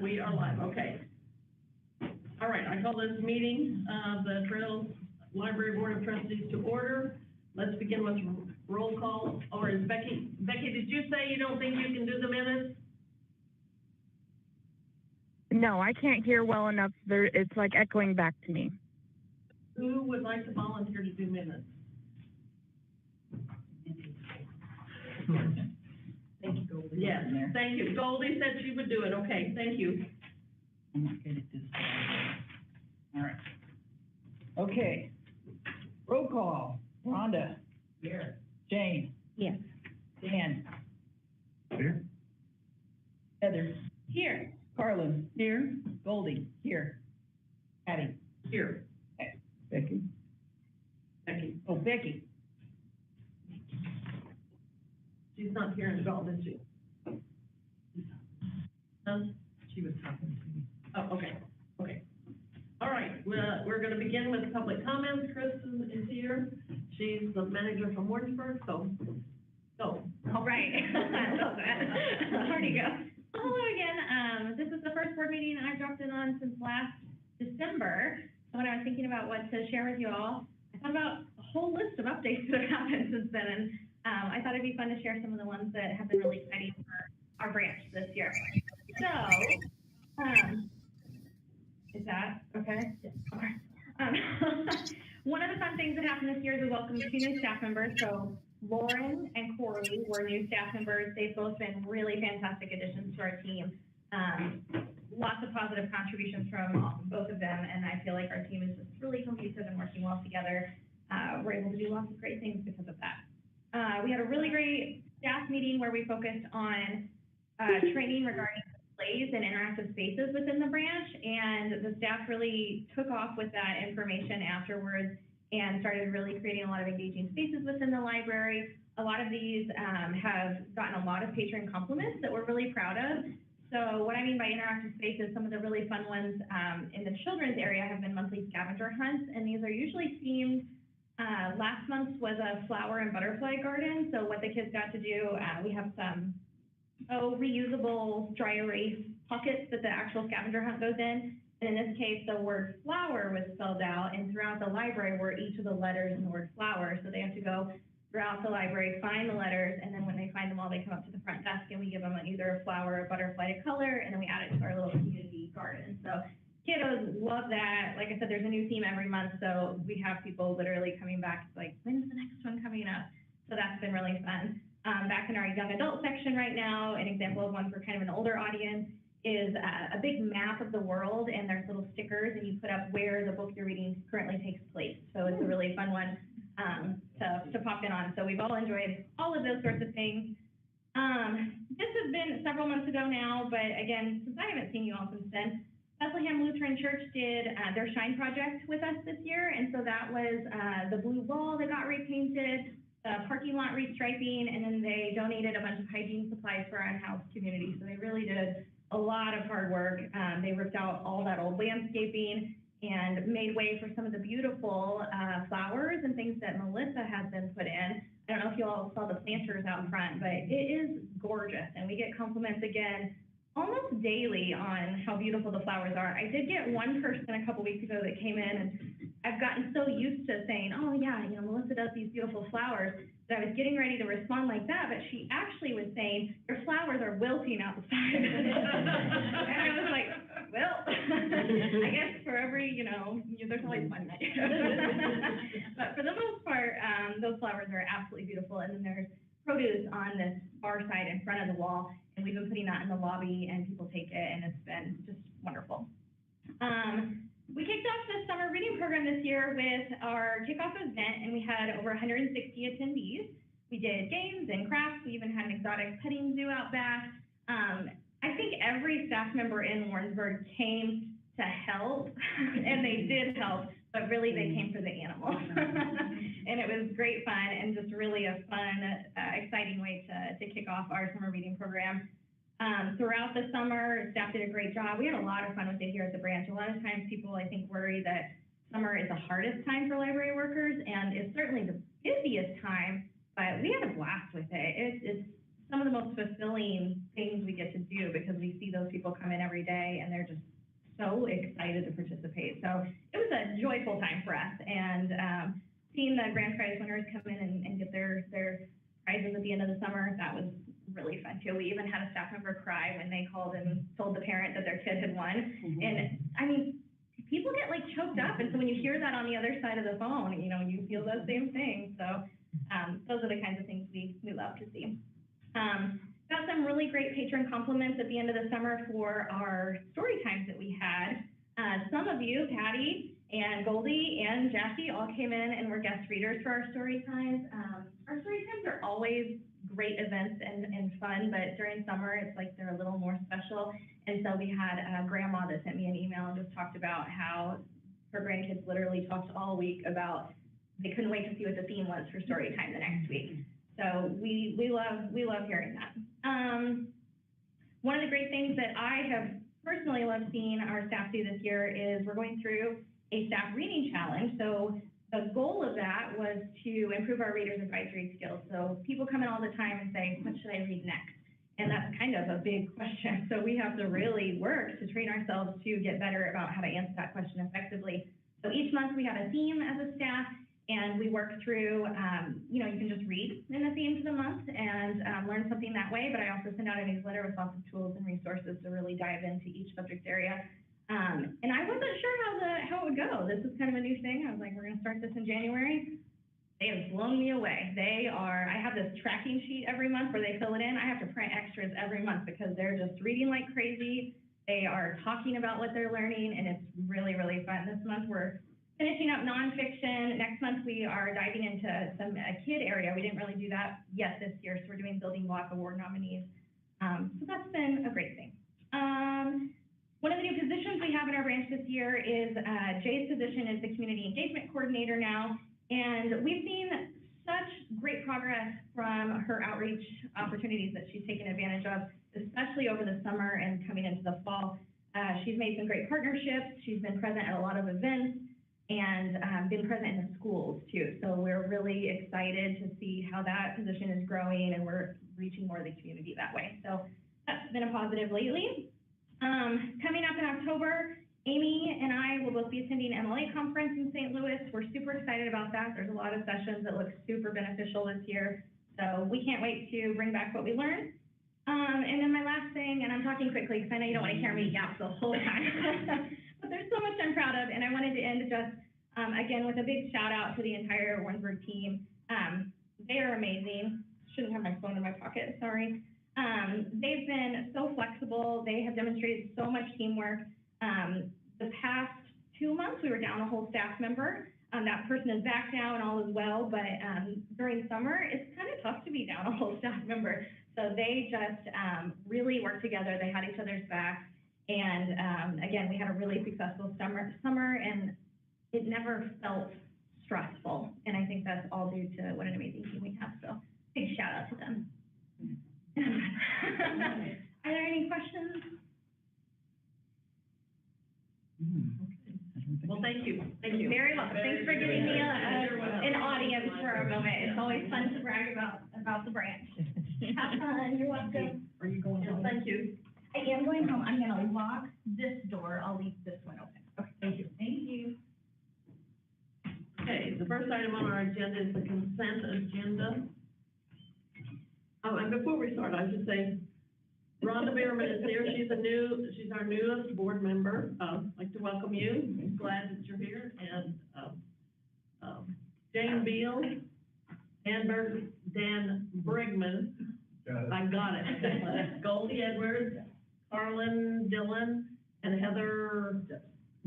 We are live, okay. All right, I call this meeting of the Trails Library Board of Trustees to order. Let's begin with roll call. Or is Becky, did you say you don't think you can do the minutes? No, I can't hear well enough. It's like echoing back to me. Who would like to volunteer to do minutes? Thank you, Goldie. Yes, thank you. Goldie said she would do it. Okay, thank you. I'm not good at this. All right. Okay. Roll call. Rhonda. Here. Jane. Yes. Dan. Here. Heather. Here. Carlin. Here. Goldie. Here. Patty. Here. Okay. Becky. Becky. Oh, Becky. She's not here at all, is she? Huh? She was talking to me. Oh, okay, okay. All right, we're gonna begin with public comments. Kristen is here. She's the manager from Warrensburg, so go. All right, I love that. Where'd you go? Hello again. This is the first board meeting I've dropped in on since last December. So when I was thinking about what to share with you all, I thought about a whole list of updates that have happened since then, and I thought it'd be fun to share some of the ones that have been really exciting for our branch this year. So, is that okay? Yes. Okay. One of the fun things that happened this year is we welcomed 2 new staff members. So Lauren and Corey were new staff members. They've both been really fantastic additions to our team. Lots of positive contributions from both of them, and I feel like our team is just really cohesive and working well together. We're able to do lots of great things because of that. We had a really great staff meeting where we focused on training regarding displays and interactive spaces within the branch, and the staff really took off with that information afterwards and started really creating a lot of engaging spaces within the library. A lot of these have gotten a lot of patron compliments that we're really proud of. So what I mean by interactive spaces, some of the really fun ones in the children's area have been monthly scavenger hunts, and these are usually themed. Last month's was a flower and butterfly garden. So what the kids got to do, we have some reusable dry erase pockets that the actual scavenger hunt goes in. And in this case, the word flower was spelled out, and throughout the library were each of the letters in the word flower. So they have to go throughout the library, find the letters, and then when they find them all, they come up to the front desk and we give them either a flower or a butterfly to color, and then we add it to our little community garden. So kiddos love that. Like I said, there's a new theme every month, so we have people literally coming back, like, when's the next one coming up? So that's been really fun. Back in our young adult section right now, an example of one for kind of an older audience is a big map of the world, and there's little stickers, and you put up where the book you're reading currently takes place. So it's a really fun one to pop in on. So we've all enjoyed all of those sorts of things. This has been several months ago now, but again, since I haven't seen you all since then, Bethlehem Lutheran Church did their Shine Project with us this year, and so that was the blue wall that got repainted, the parking lot restriping, and then they donated a bunch of hygiene supplies for our in-house community. So they really did a lot of hard work. They ripped out all that old landscaping and made way for some of the beautiful flowers and things that Melissa has been put in. I don't know if you all saw the planters out front, but it is gorgeous, and we get compliments again almost daily on how beautiful the flowers are. I did get one person a couple weeks ago that came in, and I've gotten so used to saying, oh yeah, you know, Melissa does these beautiful flowers, that I was getting ready to respond like that, but she actually was saying, your flowers are wilting outside. And I was like, well, I guess for every, you know, there's always one night. But for the most part, those flowers are absolutely beautiful. And then there's produce on this far side in front of the wall, and we've been putting that in the lobby, and people take it, and it's been just wonderful. We kicked off the summer reading program this year with our kickoff event, and we had over 160 attendees. We did games and crafts. We even had an exotic petting zoo out back. I think every staff member in Warrensburg came to help, and they did help, but really they came for the animals. And it was great fun and just really a fun, exciting way to kick off our summer reading program. Throughout the summer, staff did a great job. We had a lot of fun with it here at the branch. A lot of times people, I think, worry that summer is the hardest time for library workers, and it's certainly the busiest time, but we had a blast with it. It's some of the most fulfilling things we get to do because we see those people come in every day and they're just so excited to participate. So it was a joyful time for us, and seeing the grand prize winners come in and get their prizes at the end of the summer, that was really fun too. We even had a staff member cry when they called and told the parent that their kid had won. And I mean, people get like choked up, and so when you hear that on the other side of the phone, you know, you feel the same thing. So those are the kinds of things we love to see. Got some really great patron compliments at the end of the summer for our story times that we had. Some of you, Patty and Goldie and Jackie, all came in and were guest readers for our story times. Our story times are always great events and fun, but during summer, it's like they're a little more special. And so we had a grandma that sent me an email and just talked about how her grandkids literally talked all week about they couldn't wait to see what the theme was for story time the next week. So we love hearing that. One of the great things that I have personally loved seeing our staff do this year is we're going through a staff reading challenge. So the goal of that was to improve our readers' advisory skills. So people come in all the time and say, what should I read next? And that's kind of a big question. So we have to really work to train ourselves to get better about how to answer that question effectively. So each month we have a theme as a staff, and we work through, you know, you can just read in the theme for the month and learn something that way, but I also send out a newsletter with lots of tools and resources to really dive into each subject area. And I wasn't sure how it would go. This is kind of a new thing. I was like, we're gonna start this in January. They have blown me away. I have this tracking sheet every month where they fill it in. I have to print extras every month because they're just reading like crazy. They are talking about what they're learning, and it's really, really fun. This month we're finishing up nonfiction. Next month we are diving into a kid area. We didn't really do that yet this year, so we're doing Building Block Award nominees. So that's been a great thing. One of the new positions we have in our branch this year is Jay's position as the Community Engagement Coordinator now, and we've seen such great progress from her outreach opportunities that she's taken advantage of, especially over the summer and coming into the fall. She's made some great partnerships. She's been present at a lot of events, and been present in the schools too. So we're really excited to see how that position is growing, and we're reaching more of the community that way. So that's been a positive lately. Coming up in October, Amy and I will both be attending MLA conference in St. Louis. We're super excited about that. There's a lot of sessions that look super beneficial this year. So we can't wait to bring back what we learned. And then my last thing, and I'm talking quickly because I know you don't want to hear me yap the whole time. But there's so much I'm proud of, and I wanted to end just, again, with a big shout out to the entire Warrensburg team. They are amazing. Shouldn't have my phone in my pocket, sorry. They've been so flexible. They have demonstrated so much teamwork. The past 2 months, we were down a whole staff member. That person is back now and all is well, but during summer, it's kind of tough to be down a whole staff member. So they just really worked together. They had each other's backs. And again, we had a really successful summer, and it never felt stressful. And I think that's all due to what an amazing team we have. So big shout out to them. Are there any questions? Well, thank you. Thank you. Very welcome. Thanks for giving me an audience for a moment. It's always fun to brag about the branch. Have fun. You're welcome. Are you going home? Thank you. I am going home. I'm gonna lock this door. I'll leave this one open. Okay, thank you. Thank you. Okay, the first item on our agenda is the consent agenda. Oh, and before we start, I should say, Rhonda Behrman is here. She's our newest board member. I'd like to welcome you. I'm glad that you're here. And Jane Beal, Dan Brigman. I got it. Goldie Edwards, Carlin Dillon, and Heather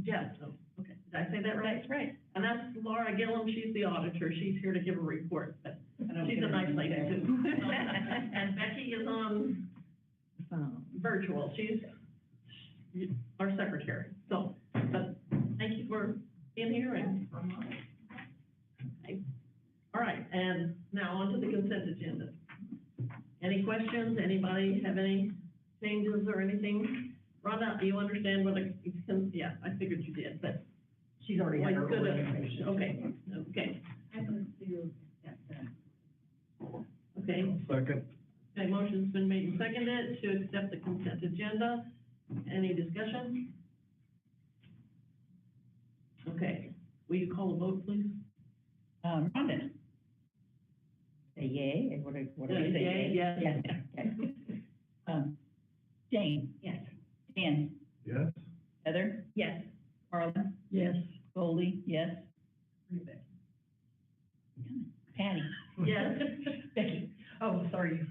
Jeff. Oh, okay, did I say that right? That's right. And that's Laura Gillum. She's the auditor. She's here to give a report, but she's a nice lady too. And Becky is on virtual. She's our secretary. So, but thank you for being here. And okay. All right, and now on to the consent agenda. Any questions? Anybody have any changes or anything? Rhonda, you understand what yeah, I figured you did, but She's already had her good. information. Okay. I can see you. Okay. Second. Okay, motion's been made and seconded to accept the consent agenda. Any discussion? Okay, will you call a vote, please? Rhonda? Say yay, and what do we say? Yay, yes. Yes, okay. Jane? Yes. Dan? Yes? Heather? Yes. Carla? Yes. Goldie? Yes? Patty? Yes. Becky? Oh, sorry.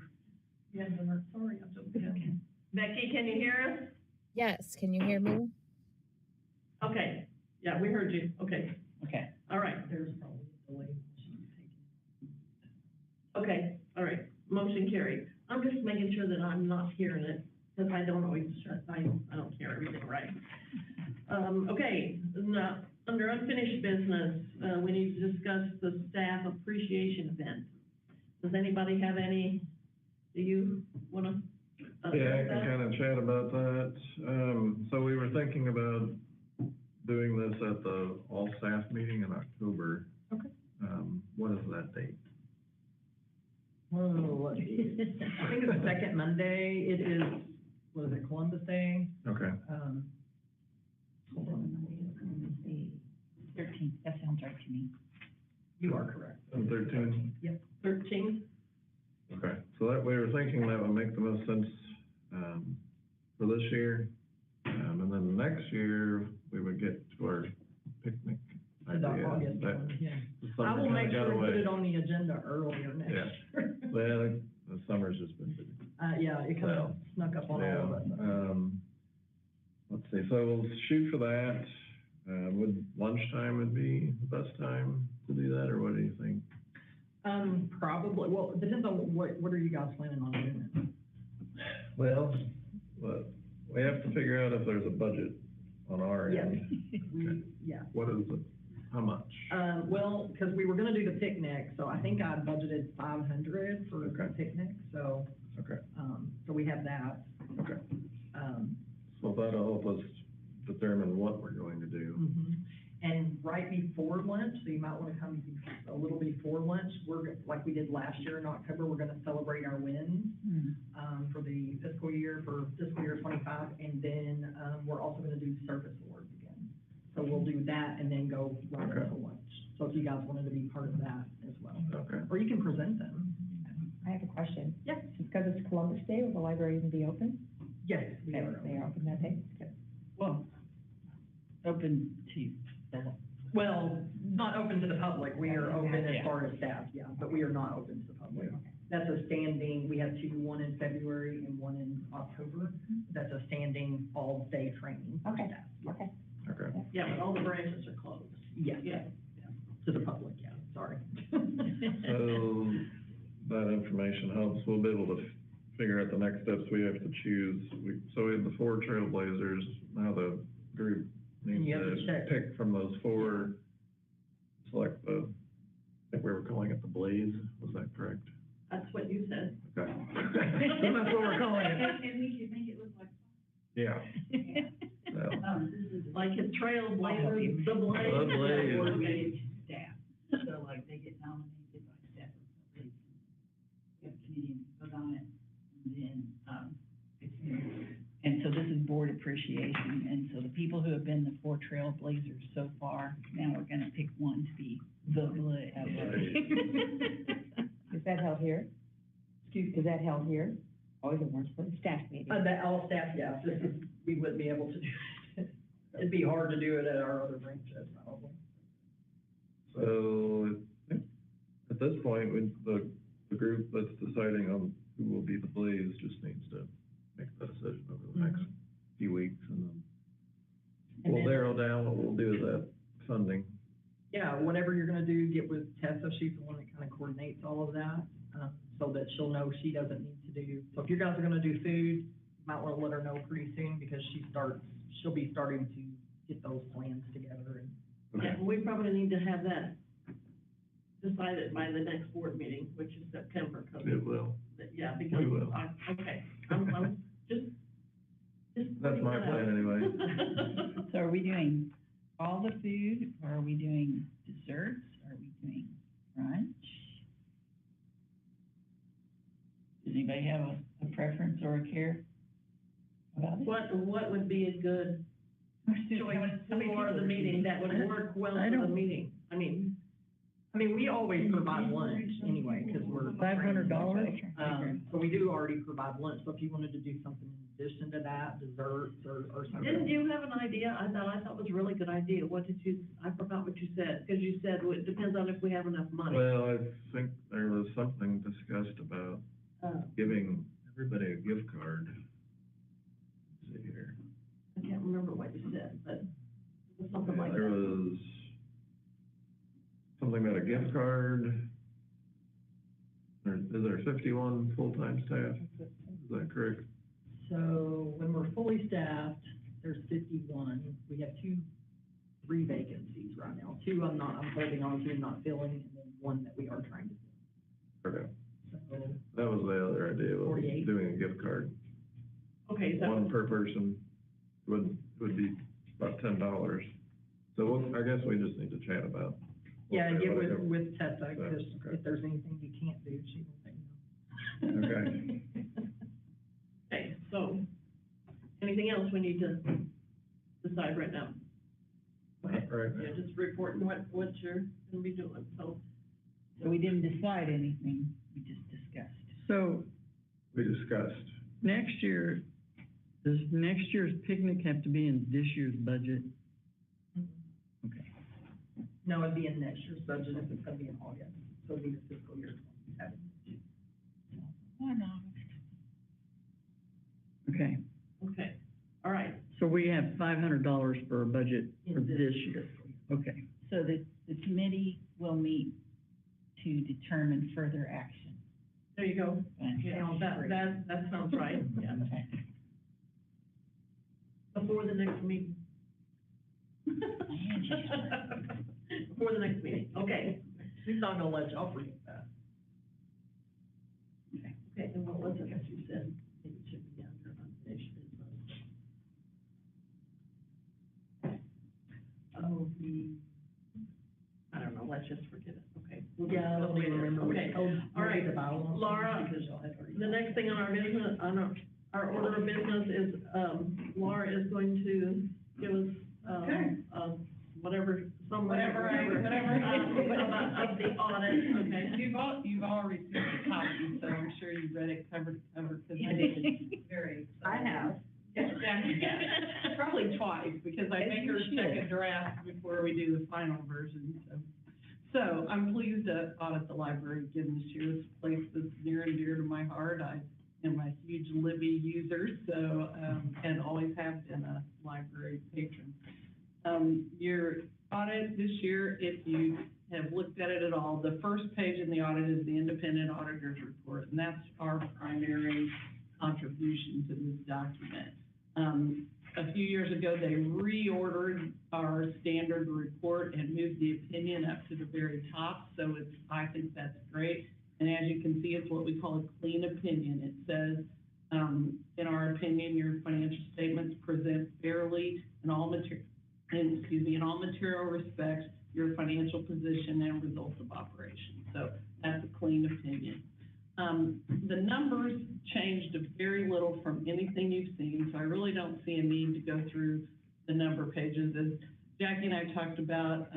Yes, I'm sorry, I'm so okay. Becky, can you hear us? Yes, can you hear me? Okay, yeah, we heard you, okay, Okay. all right. There's probably a delay. Okay, all right, motion carried. I'm just making sure that I'm not hearing it, because I don't always, I don't hear everything right. Okay, now, under unfinished business, we need to discuss the staff appreciation event. Does anybody have any, do you wanna? Yeah, I can kind of chat about that. So we were thinking about doing this at the all-staff meeting in October. Okay. What is that date? Oh, let's see. I think it's the second Monday. It is, what is it, Columbus Day? Okay. Hold on. 13th, that sounds right to me. You are correct. 13? Yep. 13? Okay, so that, we were thinking that would make the most sense, for this year. And then next year, we would get to our picnic The idea. August That- one, yeah. something I will kinda make got sure to put away. it on the agenda earlier next Yeah. year. Well, the summer's just been busy. Yeah, it kind of snuck up on all of us. Let's see, so we'll shoot for that. Would lunchtime would be the best time to do that, or what do you think? Probably, well, it depends on what are you guys planning on doing? Well, we have to figure out if there's a budget on our Yes, end. yeah. What is it? How much? Well, because we were gonna do the picnic, so I think I budgeted 500 for the Okay. picnic, so, Okay, so we have that. okay. Um, So that'll help us determine what we're going to do. mhm. And right before lunch, so you might wanna come a little before lunch, like we did last year in October, we're gonna celebrate our wins, for the fiscal year 25, and then, we're also gonna do service awards again. So we'll do that and then go right Okay. into lunch. So if you guys wanted to be part of that as well, Okay. or you can present them. I have a question. Yeah. Because it's Columbus Day, will the library even be open? Yes, we They are. they are open that day? Good. Well, open to, well, not open to the public, we are open as far as staff, yeah, but we are not open to the public. That's a standing, we have two, one in February and one in October, that's a standing all-day training for Okay. staff. Yeah. Okay. Okay. Yeah, but all the branches are closed. Yes, Yeah. to the public, yeah, sorry. So that information helps. We'll be able to figure out the next steps we have to choose. So we have the 4 trailblazers. Now the group needs You have to to check. pick from those 4, select I think we were calling it the Blaze. Was that correct? That's what you said. Okay. That's what we're calling it. And we should make it look like. Yeah. So, Like a trailblazer, the The blaze. Blaze. Staff, so like they get nominated by staff or something. We have a committee that goes on it, and then, and so this is board appreciation, and so the people who have been the 4 trailblazers so far, now we're gonna pick one to be the Blaze. Is that held here? Is that held here? Always in Warrensburg? Staff meeting. That all staff, yes, we wouldn't be able to do it. It'd be hard to do it at our other branches, probably. So at this point, the group that's deciding on who will be the Blaze just needs to make that decision over the next few weeks, and then And we'll then- narrow down what we'll do with that funding. Yeah, whatever you're gonna do, get with Tessa, she's the one that kind of coordinates all of that, so that she'll know she doesn't need to do. So if you guys are gonna do food, you might wanna let her know pretty soon, because she'll be starting to get those plans together and. Yeah, we probably need to have that decided by the next board meeting, which is September. 'Cause It will. yeah, because, We will. okay, I'm just. That's my plan anyway. So are we doing all the food, or are we doing desserts, are we doing brunch? Does anybody anybody have a preference or a care about it? What would be a good choice for the meeting that would work well I for the don't- meeting? I mean, we always provide lunch anyway, because we're. $500? So we do already provide lunch, so if you wanted to do something in addition to that, desserts or something. didn't you have an idea? I thought was a really good idea. What did you, I forgot what you said, because you said well, it depends on if we have enough money. Well, I think there was something discussed about giving everybody a gift card. Let's see here. I can't remember what you said, but it was something like There that. was something about a gift card. Is there 51 full-time staff? Is that correct? So when we're fully staffed, there's 51. We have 3 vacancies right now. 2 I'm holding on to and not filling, and then 1 that we are trying to fill. Okay, So, that was the other idea, was 48. doing a gift card. Okay, so, One per person would be about $10. So I guess we just need to chat about. yeah, get what I go- with Tessa, because Okay. if there's anything you can't do, she will let you know. Okay. okay, so, anything else we need to decide right now? Okay. Right. Yeah, just reporting what you're gonna be doing, so. So we didn't decide anything, we just discussed. So We discussed. next year, does next year's picnic have to be in this year's budget? Okay. No, it'd be in next year's budget if it's gonna be in August, so it'd be the fiscal year 27. Why not? Okay, Okay, all right, so we have $500 for a budget for In this year. Okay, So the committee will meet to determine further action. there you go. Okay. Yeah, that sounds right, yeah. Okay. Before the next meeting. Before the next meeting, okay. She's not gonna let y'all forget that. Okay, and what was it that you said? It should be down there, unfinished business. Oh, I don't know, let's just forget it, okay. Yeah, I don't even remember what. Okay, oh, all right. maybe the balance, Laura, because y'all had already- the next thing on our business, on our order of business is, Laura is going to give us, whatever, Whatever, of the audit, okay? You've all received a copy, so I'm sure you read it cover to cover, because I did very. I have. Yes, Jackie has. Probably twice, because I make her check a draft before we do the final version, so. So I'm pleased to audit the library again this year. It's a place that's near and dear to my heart. I am a huge Libby user, so, and always have been a library patron. Your audit this year, if you have looked at it at all, the first page in the audit is the independent auditor's report, and that's our primary contribution to this document. A few years ago, they reordered our standard report and moved the opinion up to the very top, so I think that's great. And as you can see, it's what we call a clean opinion. It says, in our opinion, your financial statements present fairly in all material respects, your financial position and results of operation. So that's a clean opinion. The numbers changed very little from anything you've seen, so I really don't see a need to go through the number pages. As Jackie and I talked about,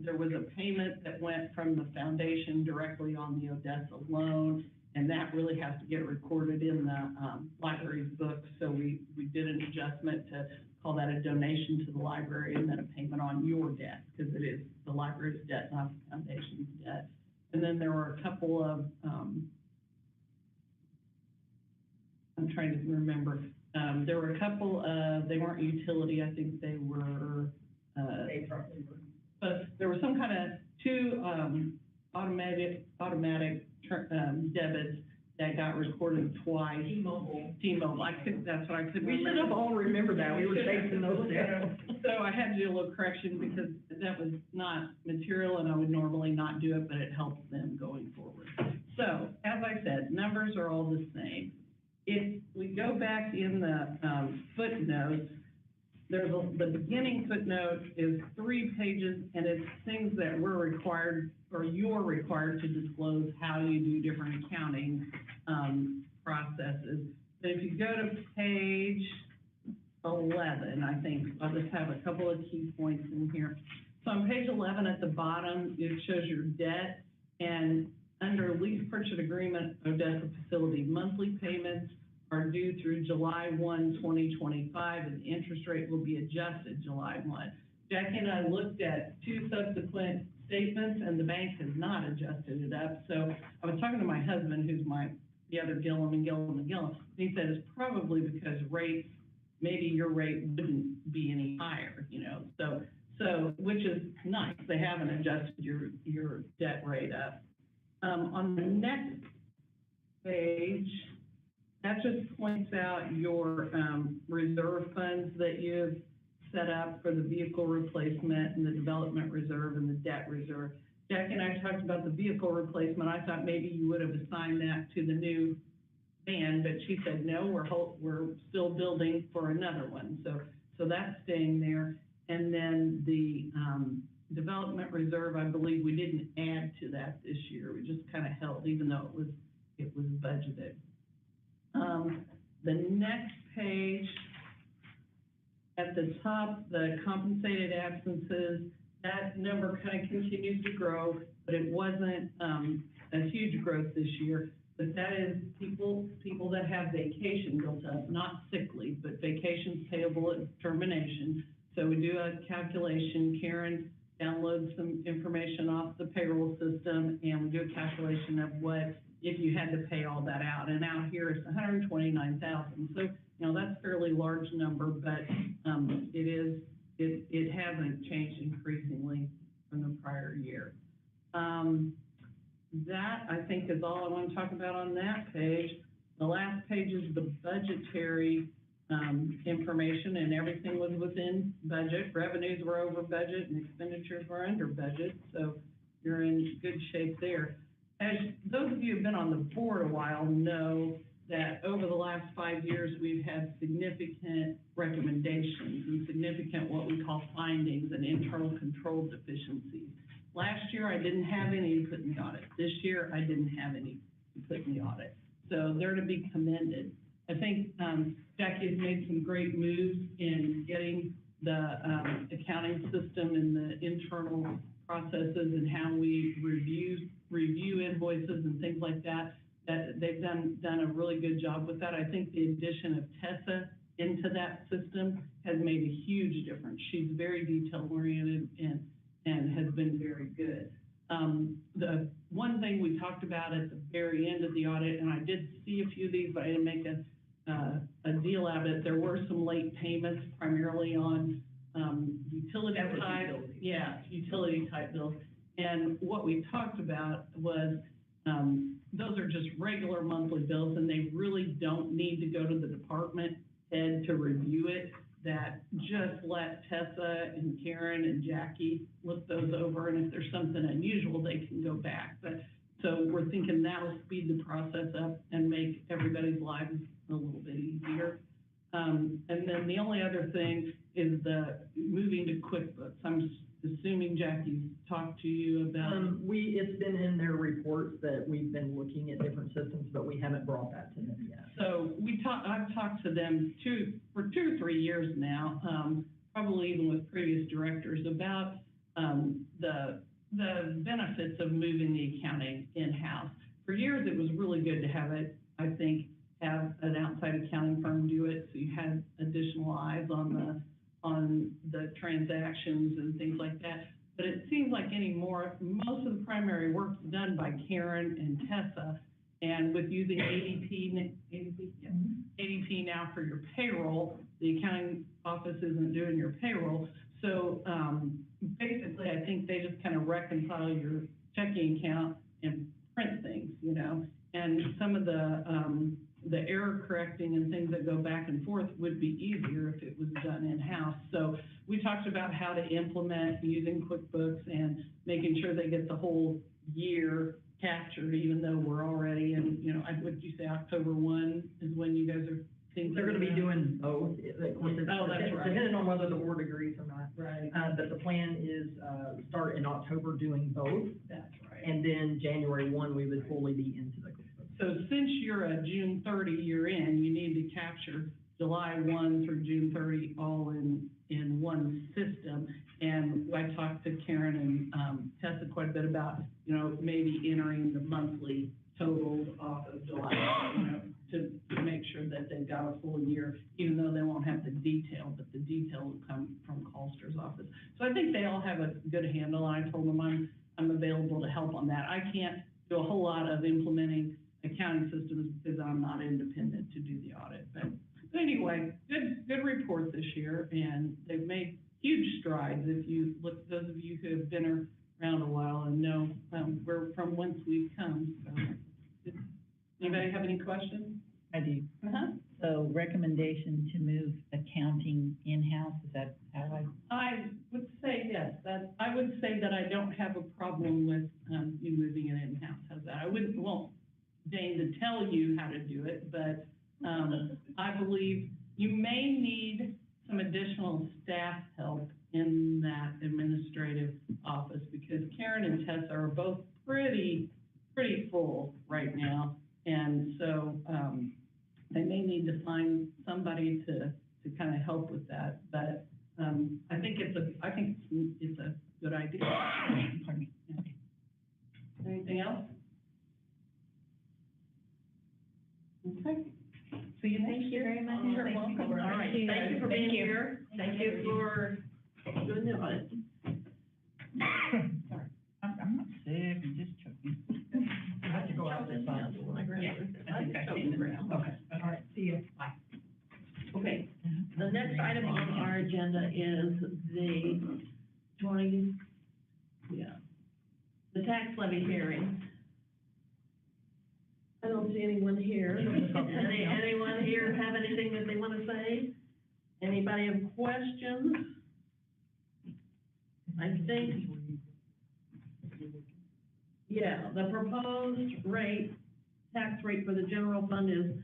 there was a payment that went from the foundation directly on the Odessa loan, and that really has to get recorded in the library's books. So we did an adjustment to call that a donation to the library and then a payment on your debt, because it is the library's debt, not the foundation's debt. And then there were a couple of, I'm trying to remember, there were a couple of, they weren't utility, I think they were, but there was some kind of 2 automatic debits that got recorded twice. T-Mobile, I think that's what I could remember. We should have all remembered that, we were chasing those down. So I had to do a little correction because that was not material and I would normally not do it, but it helps them going forward. So, as I said, numbers are all the same. If we go back in the footnotes, the beginning footnote is 3 pages, and it's things that we're required, or you're required to disclose how you do different accounting processes. But if you go to page 11, I think, I'll just have a couple of key points in here. So on page 11 at the bottom, it shows your debt, and under lease purchase agreement, Odessa facility, monthly payments are due through July 1, 2025, and the interest rate will be adjusted July 1. Jackie and I looked at 2 subsequent statements, and the bank has not adjusted it up. So I was talking to my husband, who's the other Gillum and Gillum and Gillum, and he said it's probably because rates, maybe your rate wouldn't be any higher, you know, so which is nice. They haven't adjusted your debt rate up. On the next page, that just points out your reserve funds that you've set up for the vehicle replacement and the development reserve and the debt reserve. Jackie and I talked about the vehicle replacement. I thought maybe you would have assigned that to the new van, but she said, no, we're still building for another one. So that's staying there. And then the development reserve, I believe we didn't add to that this year. We just kind of held, even though it was budgeted. The next page, at the top, the compensated absences, that number kind of continues to grow, but it wasn't a huge growth this year. But that is people that have vacation built up, not sick leave, but vacations payable at termination. So we do a calculation. Karen downloads some information off the payroll system, and we do a calculation of what if you had to pay all that out. And out here it's 129,000. So, you know, that's a fairly large number, but it hasn't changed increasingly from the prior year. That, I think, is all I want to talk about on that page. The last page is the budgetary information, and everything was within budget. Revenues were over budget and expenditures were under budget, so you're in good shape there. As those of you who have been on the board a while know that over the last 5 years, we've had significant recommendations and significant what we call findings and internal control deficiencies. Last year, I didn't have any to put in the audit. This year, I didn't have any to put in the audit. So they're to be commended. I think Jackie's made some great moves in getting the accounting system and the internal processes and how we review invoices and things like that, that they've done a really good job with that. I think the addition of Tessa into that system has made a huge difference. She's very detail oriented and has been very good. The one thing we talked about at the very end of the audit, and I did see a few of these, but I didn't make a deal out of it. There were some late payments, primarily on utility type bills. And what we talked about was those are just regular monthly bills, and they really don't need to go to the department head to review it. That just let Tessa and Karen and Jackie look those over, and if there's something unusual, they can go back. But so we're thinking that'll speed the process up and make everybody's lives a little bit easier. And then the only other thing is the moving to QuickBooks. I'm assuming Jackie's talked to you about it's been in their reports that we've been looking at different systems, but we haven't brought that to them yet. So I've talked to them for 2 or 3 years now, probably even with previous directors, about the benefits of moving the accounting in-house. For years, it was really good to have it, I think, have an outside accounting firm do it, so you had additional eyes on the transactions and things like that. But it seems like anymore, most of the primary work's done by Karen and Tessa, and with using ADP now for your payroll, the accounting office isn't doing your payroll. So basically, I think they just kind of reconcile your checking account and print things, you know, and some of the error correcting and things that go back and forth would be easier if it was done in-house. So we talked about how to implement using QuickBooks and making sure they get the whole year captured, even though we're already in, you know, would you say October 1 is when you guys are thinking? They're going to be doing both. Oh, that's right. Depending on whether the board agrees or not. Right. But the plan is start in October doing both. That's right. And then January 1, we would fully be into the QuickBooks. So since you're a June 30 year end, you need to capture July 1 through June 30 all in one system. And I talked to Karen and Tessa quite a bit about, maybe entering the monthly totals off of July, to make sure that they've got a full year, even though they won't have the detail, but the detail will come from Colster's office. So I think they all have a good handle. I told them I'm available to help on that. I can't do a whole lot of implementing accounting systems because I'm not independent to do the audit. But anyway, good report this year, and they've made huge strides. If you look, those of you who have been around a while and know where from whence we've come. So, anybody have any questions? I do. Uh-huh. So recommendation to move accounting in-house, is that how I would say yes. I would say that I don't have a problem with you moving it in-house. How's that? I wouldn't want Dane to tell you how to do it, but I believe you may need some additional staff help in that administrative office because Karen and Tessa are both pretty full right now. And so they may need to find somebody to kind of help with that. But I think it's a good idea. Pardon me. Okay. Anything else? Okay. Thank you very much. You're welcome. All right, thank you for being here. Thank you for doing the audit. Sorry, I'm not sick, I'm just choking. I have to go out this side. Okay, all right, see you. Bye. Okay, the next item on our agenda is the the tax levy hearing. I don't see anyone here. Anyone here have anything that they want to say? Anybody have questions? I think, yeah, the proposed tax rate for the general fund is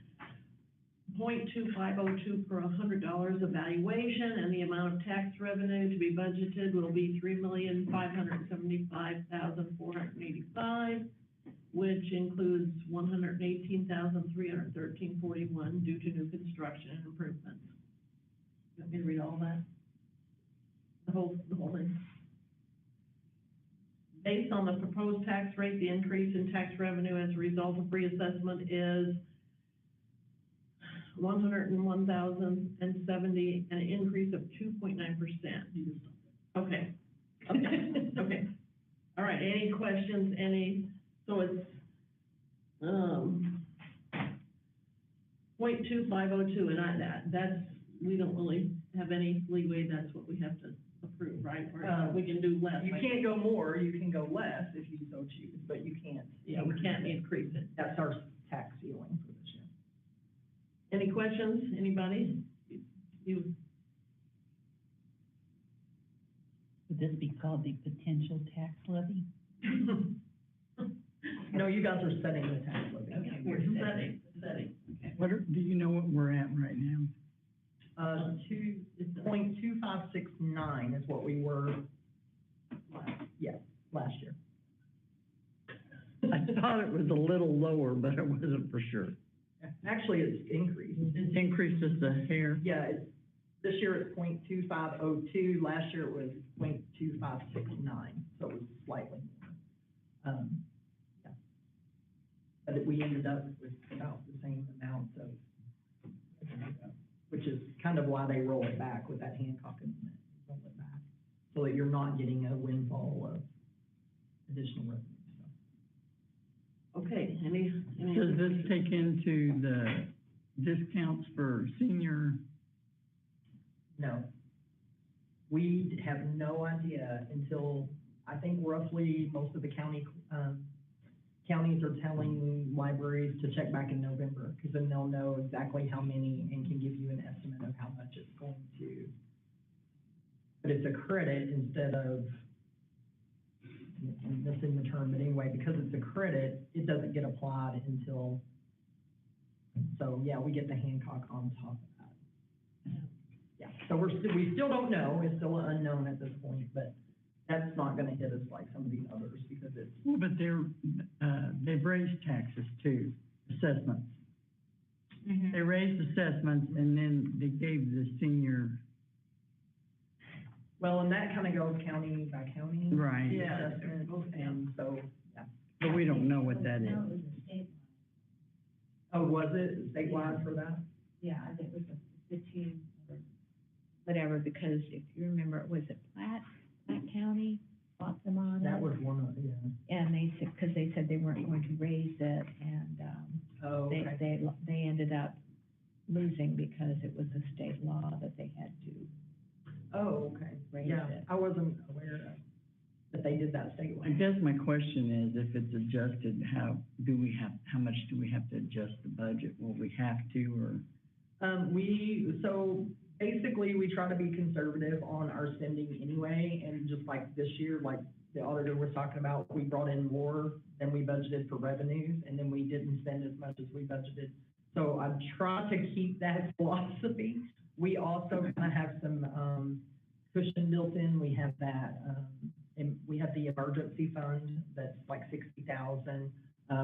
0.2502 per $100 of valuation, and the amount of tax revenue to be budgeted will be $3,575,485, which includes $118,313.41 due to new construction and improvements. You want me to read all that? The whole thing? Based on the proposed tax rate, the increase in tax revenue as a result of reassessment is $101,070, an increase of 2.9%. Okay. Okay. All right, any questions, so it's, 0.2502, and that's, we don't really have any leeway, that's what we have to approve, right? Or we can do less. You can't go more, you can go less if you so choose, but you can't. Yeah, we can't increase it. That's our tax ceiling for this year. Any questions, anybody? Would this be called the potential tax levy? No, you guys are setting the tax levy. Okay, we're setting. Okay. Do you know what we're at right now? 0.2569 is what we were, last year. I thought it was a little lower, but I wasn't for sure. Actually, it's increased. It's increased just a hair. Yeah, this year it's 0.2502, last year it was 0.2569, so it was slightly more. But we ended up with about the same amount of, which is kind of why they roll it back with that Hancock amendment, roll it back, so that you're not getting a windfall of additional revenue. Okay, any Does this take into the discounts for senior? No. We have no idea until, I think roughly most of the counties are telling libraries to check back in November, because then they'll know exactly how many and can give you an estimate of how much it's going to. But it's a credit instead of, I'm missing the term, but anyway, because it's a credit, it doesn't get applied until, so yeah, we get the Hancock on top of that. Yeah, so we still don't know, it's still an unknown at this point, but that's not gonna hit us like some of these others because it's. Well, but they've raised taxes too, assessments. Mhm. They raised assessments and then they gave the senior, Well, and that kind of goes county by county. right, Yeah. Assessment, and so, yeah. but we don't know what that is. Oh, was it statewide for that? Yeah, I think it was the team, or whatever, because if you remember, was it Platte County fought them on That it? was one of, yeah. And they said, because they said they weren't going to raise it, and, Oh, okay. they ended up losing because it was a state law that they had to Oh, okay. raise Yeah, it. I wasn't aware of that they did that I statewide. guess my question is, if it's adjusted, how much do we have to adjust the budget? Will we have to, or? So basically, we try to be conservative on our spending anyway, and just like this year, like the auditor was talking about, we brought in more than we budgeted for revenues, and then we didn't spend as much as we budgeted. So I try to keep that philosophy. We also kind of have some, cushion built in. We have that, and we have the emergency fund that's like 60,000.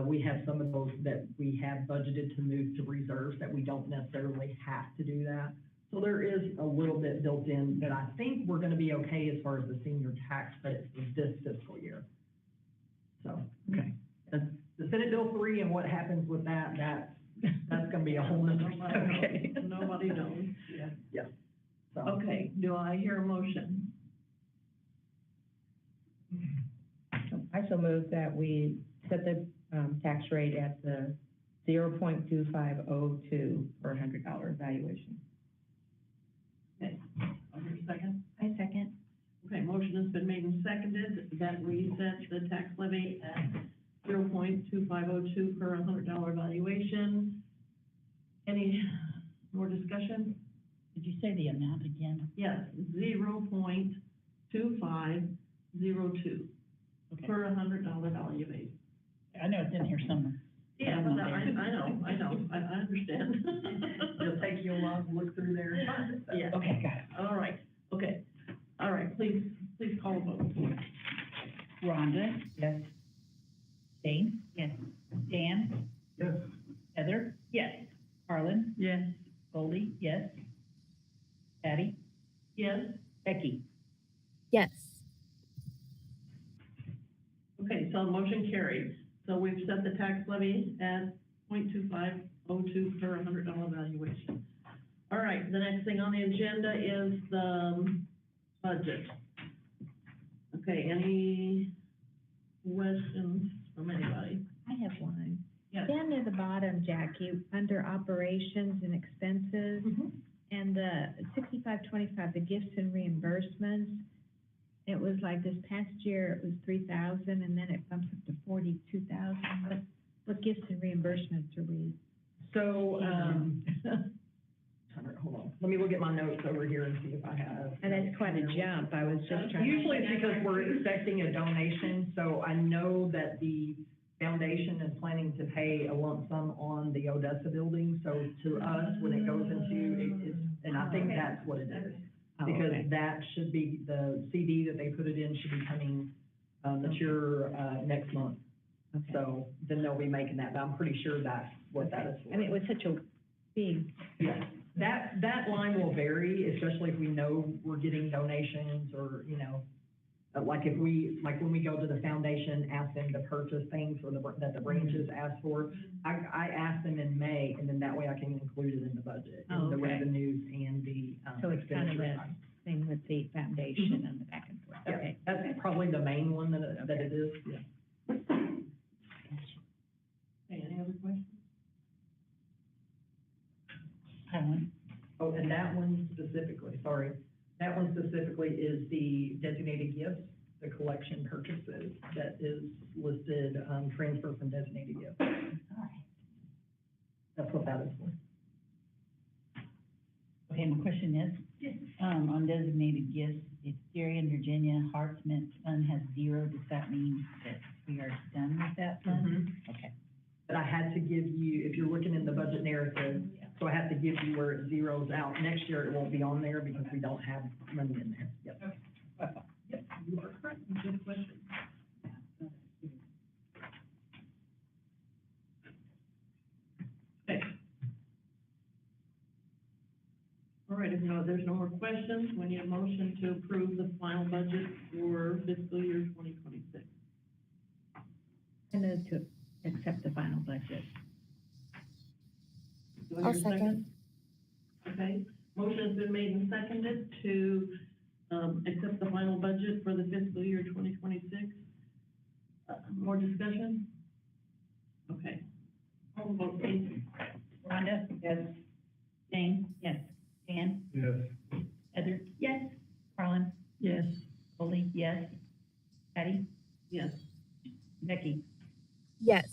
We have some of those that we have budgeted to move to reserves that we don't necessarily have to do that. So there is a little bit built in that I think we're gonna be okay as far as the senior tax credit for this fiscal year. So, Okay. the Senate Bill 3 and what happens with that, that's gonna be a whole nother, okay. Nobody knows. Yeah. So, Okay, do I hear a motion? I so move that we set the, tax rate at the 0.2502 per $100 valuation. Okay, I'll hear a second. I second. Okay, motion has been made and seconded that we set the tax levy at 0.2502 per $100 valuation. Any more discussion? Did you say the amount again? Yes, 0.2502 Okay. per $100 valuation. I know it's in here somewhere. Yeah, well, I know, I understand. it'll take you a while to look through there and find it. So. Yeah. Okay, got it. All right, okay. All right, please call a vote. Rhonda? Yes. Dane? Yes. Dan? Yes. Heather? Yes. Harlan? Yes. Goldie? Yes. Patty? Yes? Becky? Yes. Okay, so motion carried. So we've set the tax levy at 0.2502 per $100 valuation. All right, the next thing on the agenda is the budget. Okay, any questions from anybody? I have one. Yes. Down near the bottom, Jackie, under operations and expenses, and the 6525, the gifts and reimbursements, it was like this past year, it was 3,000, and then it bumps up to 42,000. What gifts and reimbursements are we? So, hold on, let me look at my notes over here and see if I have. And that's quite a jump. I was just trying to. Usually it's because we're expecting a donation, so I know that the foundation is planning to pay a lump sum on the Odessa building, so to us, when it goes into, and I think that's what it is. Because that should be, the CD that they put it in should be coming, mature, next month. Okay. So then they'll be making that, but I'm pretty sure that's what that is for. I mean, it was such a big, Yeah, that line will vary, especially if we know we're getting donations or, like when we go to the foundation, ask them to purchase things for that the branches ask for. I ask them in May, and then that way I can include it in the budget, in the revenues and the, so it's kind of expenditure a line. thing with the foundation and the back and forth. Yeah, Okay. that's probably the main one that it is, yeah. Okay, any other questions? Harlan? Oh, and that one specifically is the designated gifts, the collection purchases that is listed, transfer from designated gifts. That's what that is for. Okay, my question is, on designated gifts, if Gary and Virginia Hartsmith Fund has 0, does that mean that we are done with that fund? Okay. But I had to give you, if you're looking in the budget narrative, so I have to give you where it zeroes out. Next year, it won't be on there because we don't have money in there. Yep. Yep, you are correct. Good question. All right, if there's no more questions, we need a motion to approve the final budget for fiscal year 2026. I move to accept the final budget. Do I hear I'll a second. Okay, motion has been made and seconded to, accept the final budget for the fiscal year 2026. More discussion? Okay. Call the vote, please. Rhonda? Yes. Jane? Yes. Dan? Yes. Heather? Yes. Carlin? Yes. Goldie? Yes. Patty? Yes. Becky? Yes.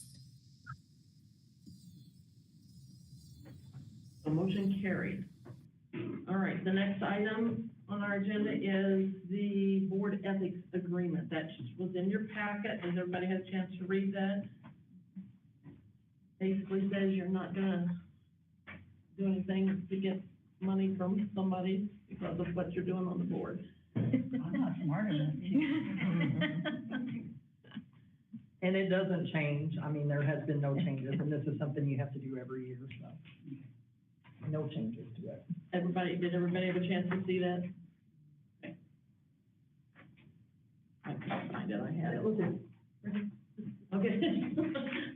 The motion carried. All right, the next item on our agenda is the board ethics agreement. That was in your packet. Has everybody had a chance to read that? Basically says you're not gonna do anything to get money from somebody because of what you're doing on the board. I'm not smart enough. And it doesn't change, I mean, there has been no changes, and this is something you have to do every year, so. No changes to it. Did everybody have a chance to see that? Okay. I can't find it, I had it. Okay,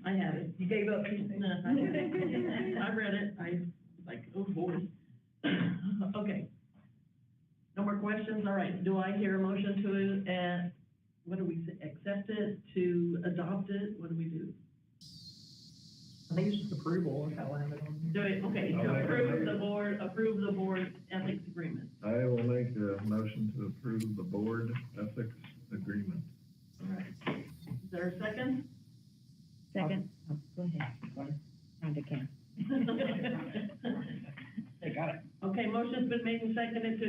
I had it. You gave up, you No, I did it. I read it, I was like, oh boy. Okay. No more questions, all right, do I hear a motion to, what do we say, accept it, to adopt it, what do we do? I think it's just approval, is how I have it on. Do it, okay, to approve the board ethics agreement. I will make a motion to approve the board ethics agreement. All right, is there a second? Second, oh, go ahead. Rhonda can. They got it. Okay, motion's been made and seconded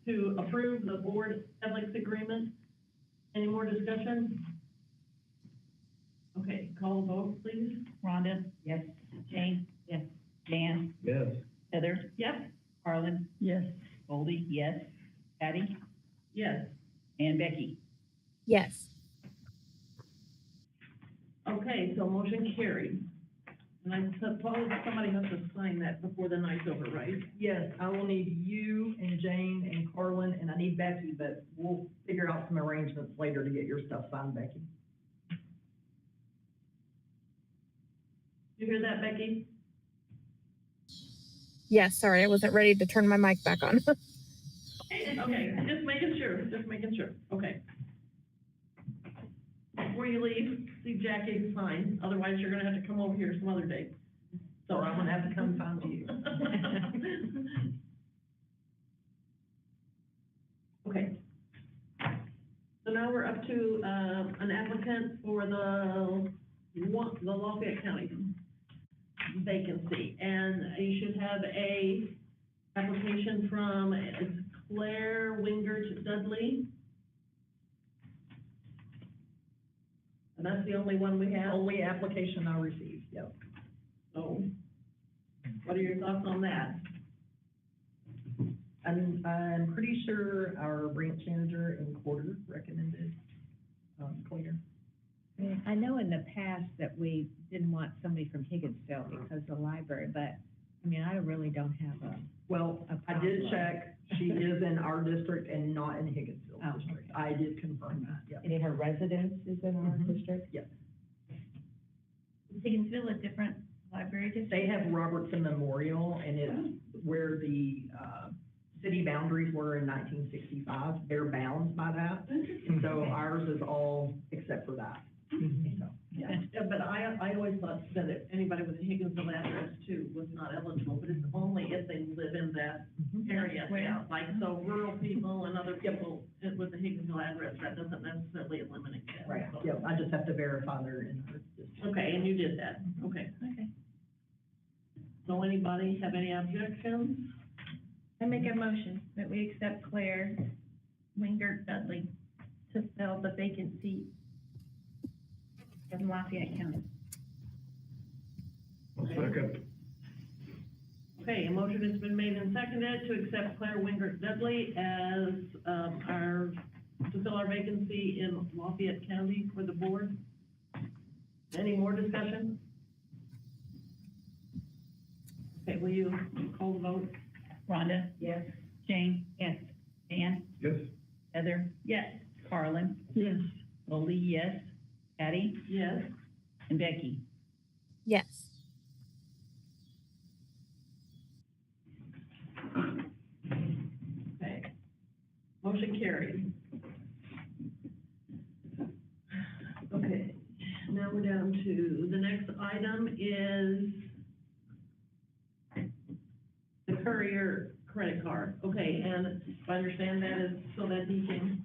to approve the board ethics agreement. Any more discussion? Okay, call the vote, please. Rhonda? Yes. Jane? Yes. Dan? Yes. Heather? Yes. Carlin? Yes. Goldie? Yes. Patty? Yes. And Becky? Yes. Okay, so motion carried. And I suppose somebody has to sign that before the night's over, right? Yes, I will need you and Jane and Carlin, and I need Becky, but we'll figure out some arrangements later to get your stuff signed, Becky. You hear that, Becky? Yes, sorry, I wasn't ready to turn my mic back on. Okay, just making sure, okay. Before you leave, see Jackie sign, otherwise you're gonna have to come over here some other day. So Or I'm gonna have to come find you. Okay. So now we're up to, an applicant for the Lafayette County vacancy, and you should have a application from Claire Wingert Dudley. And that's the only one we have? Only application I received, yep. So, what are your thoughts on that? I'm pretty sure our branch manager in Quarter recommended, Claire. I know in the past that we didn't want somebody from Higginsville because of the library, but, I mean, I really don't have a. Well, I did check, she is in our district and not in Higginsville Oh, district. okay. I did confirm that, yep. Any of her residence is in our Mhm. district? Yep. Is Higginsville a different library district? They have Robertson Memorial, and it's where the, city boundaries were in 1965. They're bound by that. And so ours is all except for that. So, Yeah, but I always thought that if anybody with a Higginsville address too was not eligible, but it's only if they live in that area. Yeah, like, so rural people and other people with a Higginsville address, that doesn't necessarily eliminate that. right, So- yep, I just have to verify they're in our district. Okay, and you did that, okay. Okay. So anybody have any objections? I make a motion that we accept Claire Wingert Dudley to fill the vacant seat in Lafayette County. One second. Okay, a motion has been made and seconded to accept Claire Wingert Dudley as, to fill our vacancy in Lafayette County for the board. Any more discussion? Okay, will you call the vote? Rhonda? Yes. Jane? Yes. Dan? Yes. Heather? Yes. Carlin? Yes. Goldie, yes. Patty? Yes. And Becky? Yes. Okay. Motion carried. Okay, now we're down to, the next item is the courier credit card. Okay, and if I understand that is so that he can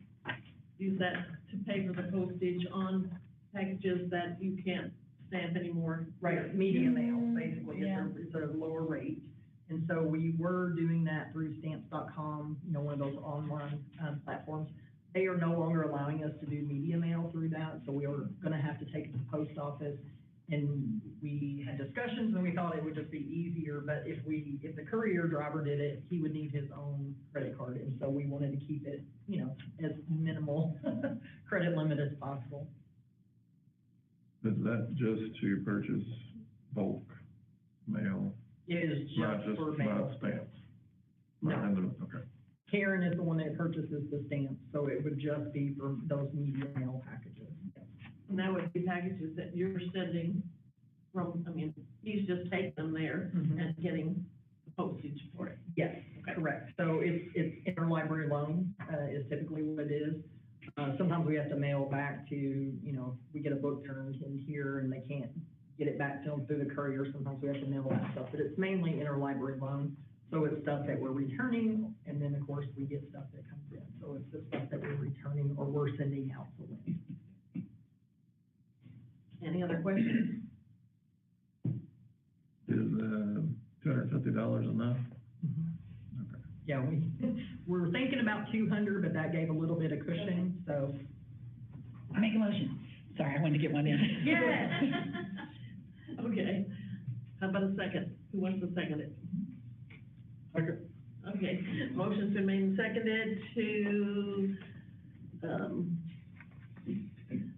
use that to pay for the postage on packages that you can't stamp anymore. Right, media mail, basically, it's a lower rate. And so we were doing that through stamps.com, one of those online, platforms. They are no longer allowing us to do media mail through that, so we are gonna have to take it to the post office. And we had discussions and we thought it would just be easier, but if the courier driver did it, he would need his own credit card. And so we wanted to keep it, as minimal credit limit as possible. Is that just to purchase bulk mail, It is not just just, for mail. not stamps? No. Okay. Karen is the one that purchases the stamps, so it would just be for those media mail packages. And that would be packages that you're sending from, he's just taking them there Mhm. and getting the postage for it. Yes, correct. So it's interlibrary loan, is typically what it is. Sometimes we have to mail back to, we get a book turned in here and they can't get it back to them through the courier. Sometimes we have to mail that stuff, but it's mainly interlibrary loan. So it's stuff that we're returning, and then of course we get stuff that comes in. So it's the stuff that we're returning or we're sending out to Lynn. Any other questions? Is, $250 enough? Okay. Yeah, we're thinking about 200, but that gave a little bit of cushion, so. I make a motion. Sorry, I wanted to get one in. Yes. Okay. How about a second? Who wants to second it? Okay, motion's been made and seconded to,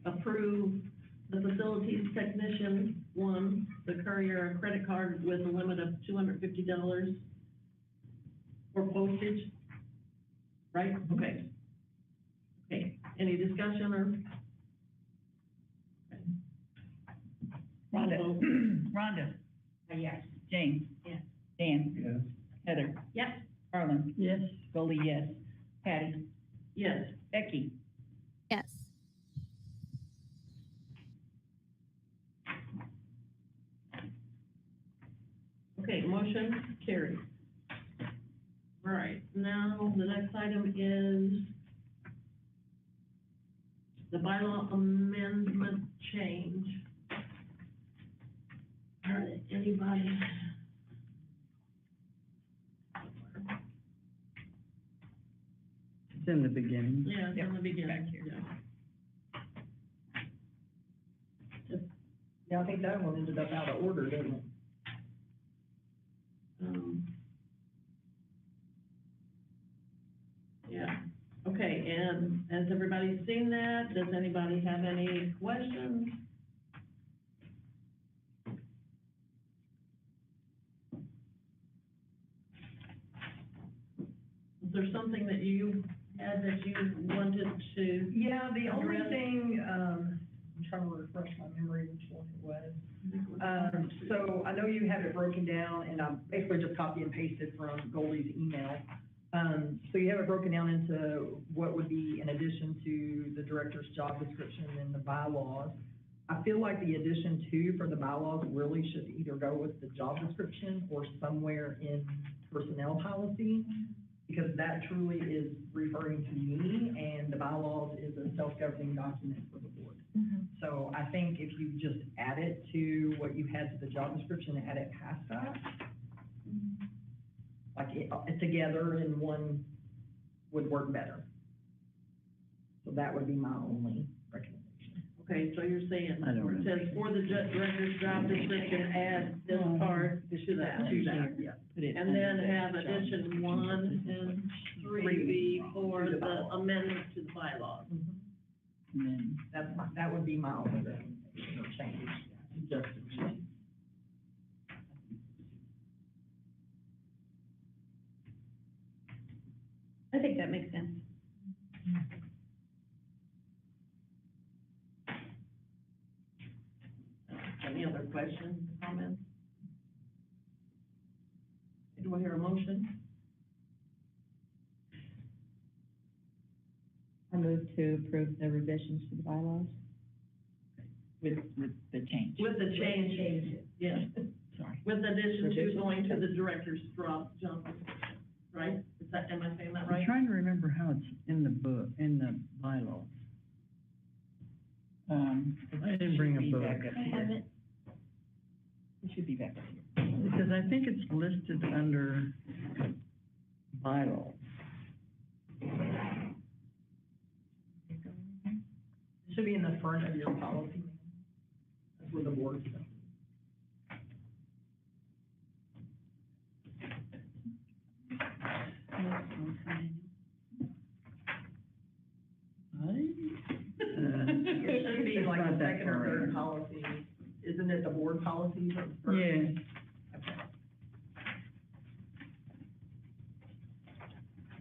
approve the facilities technician one, the courier credit card with a limit of $250 for postage. Right? Okay. Okay, any discussion or? Rhonda? Vote. Rhonda? Yes. Jane? Yes. Dan? Yes. Heather? Yep. Carlin? Yes. Goldie, yes. Patty? Yes. Becky? Yes. Okay, motion carried. All right, now the next item is the bylaw amendment change. All right, anybody? It's in the beginning. Yeah, it's in the beginning. Back here. Yeah. Yeah, I think that one ended up out of order, didn't it? Yeah, okay, and has everybody seen that? Does anybody have any questions? Is there something that you had that you wanted to? Yeah, the only address? thing, I'm trying to refresh my memory which one it was. So I know you have it broken down, and I basically just copy and pasted from Goldie's email. So you have it broken down into what would be in addition to the director's job description and the bylaws. I feel like the addition to for the bylaws really should either go with the job description or somewhere in personnel policy, because that truly is referring to me, and the bylaws is a self-governing document for the board. So I think if you just add it to what you had to the job description, add it past that, like it together in one would work better. So that would be my only recommendation. Okay, so you're saying, I don't where it know. says for the director's job description, add this part to that. Yeah. Put it And then under have the job addition 1 and 3 be for the amendment to the bylaws. And then That would be my only recommendation or change, suggestion. I think that makes sense. Any other questions, comments? Do I hear a motion? I move to approve the revisions to the bylaws. With the change. With the change, yes. Sorry. With addition to going to the director's job description, right? Is that, am I saying that I'm right? trying to remember how it's in the book, in the bylaws. I didn't bring a It should be book. back up I here. have it. It should be back up here. Because I think it's listed under bylaws. It should be in the front of your policy. That's where the board stuff. It should be like It's the not that second or far third in. policy. Isn't it the board policies or the first? Yeah.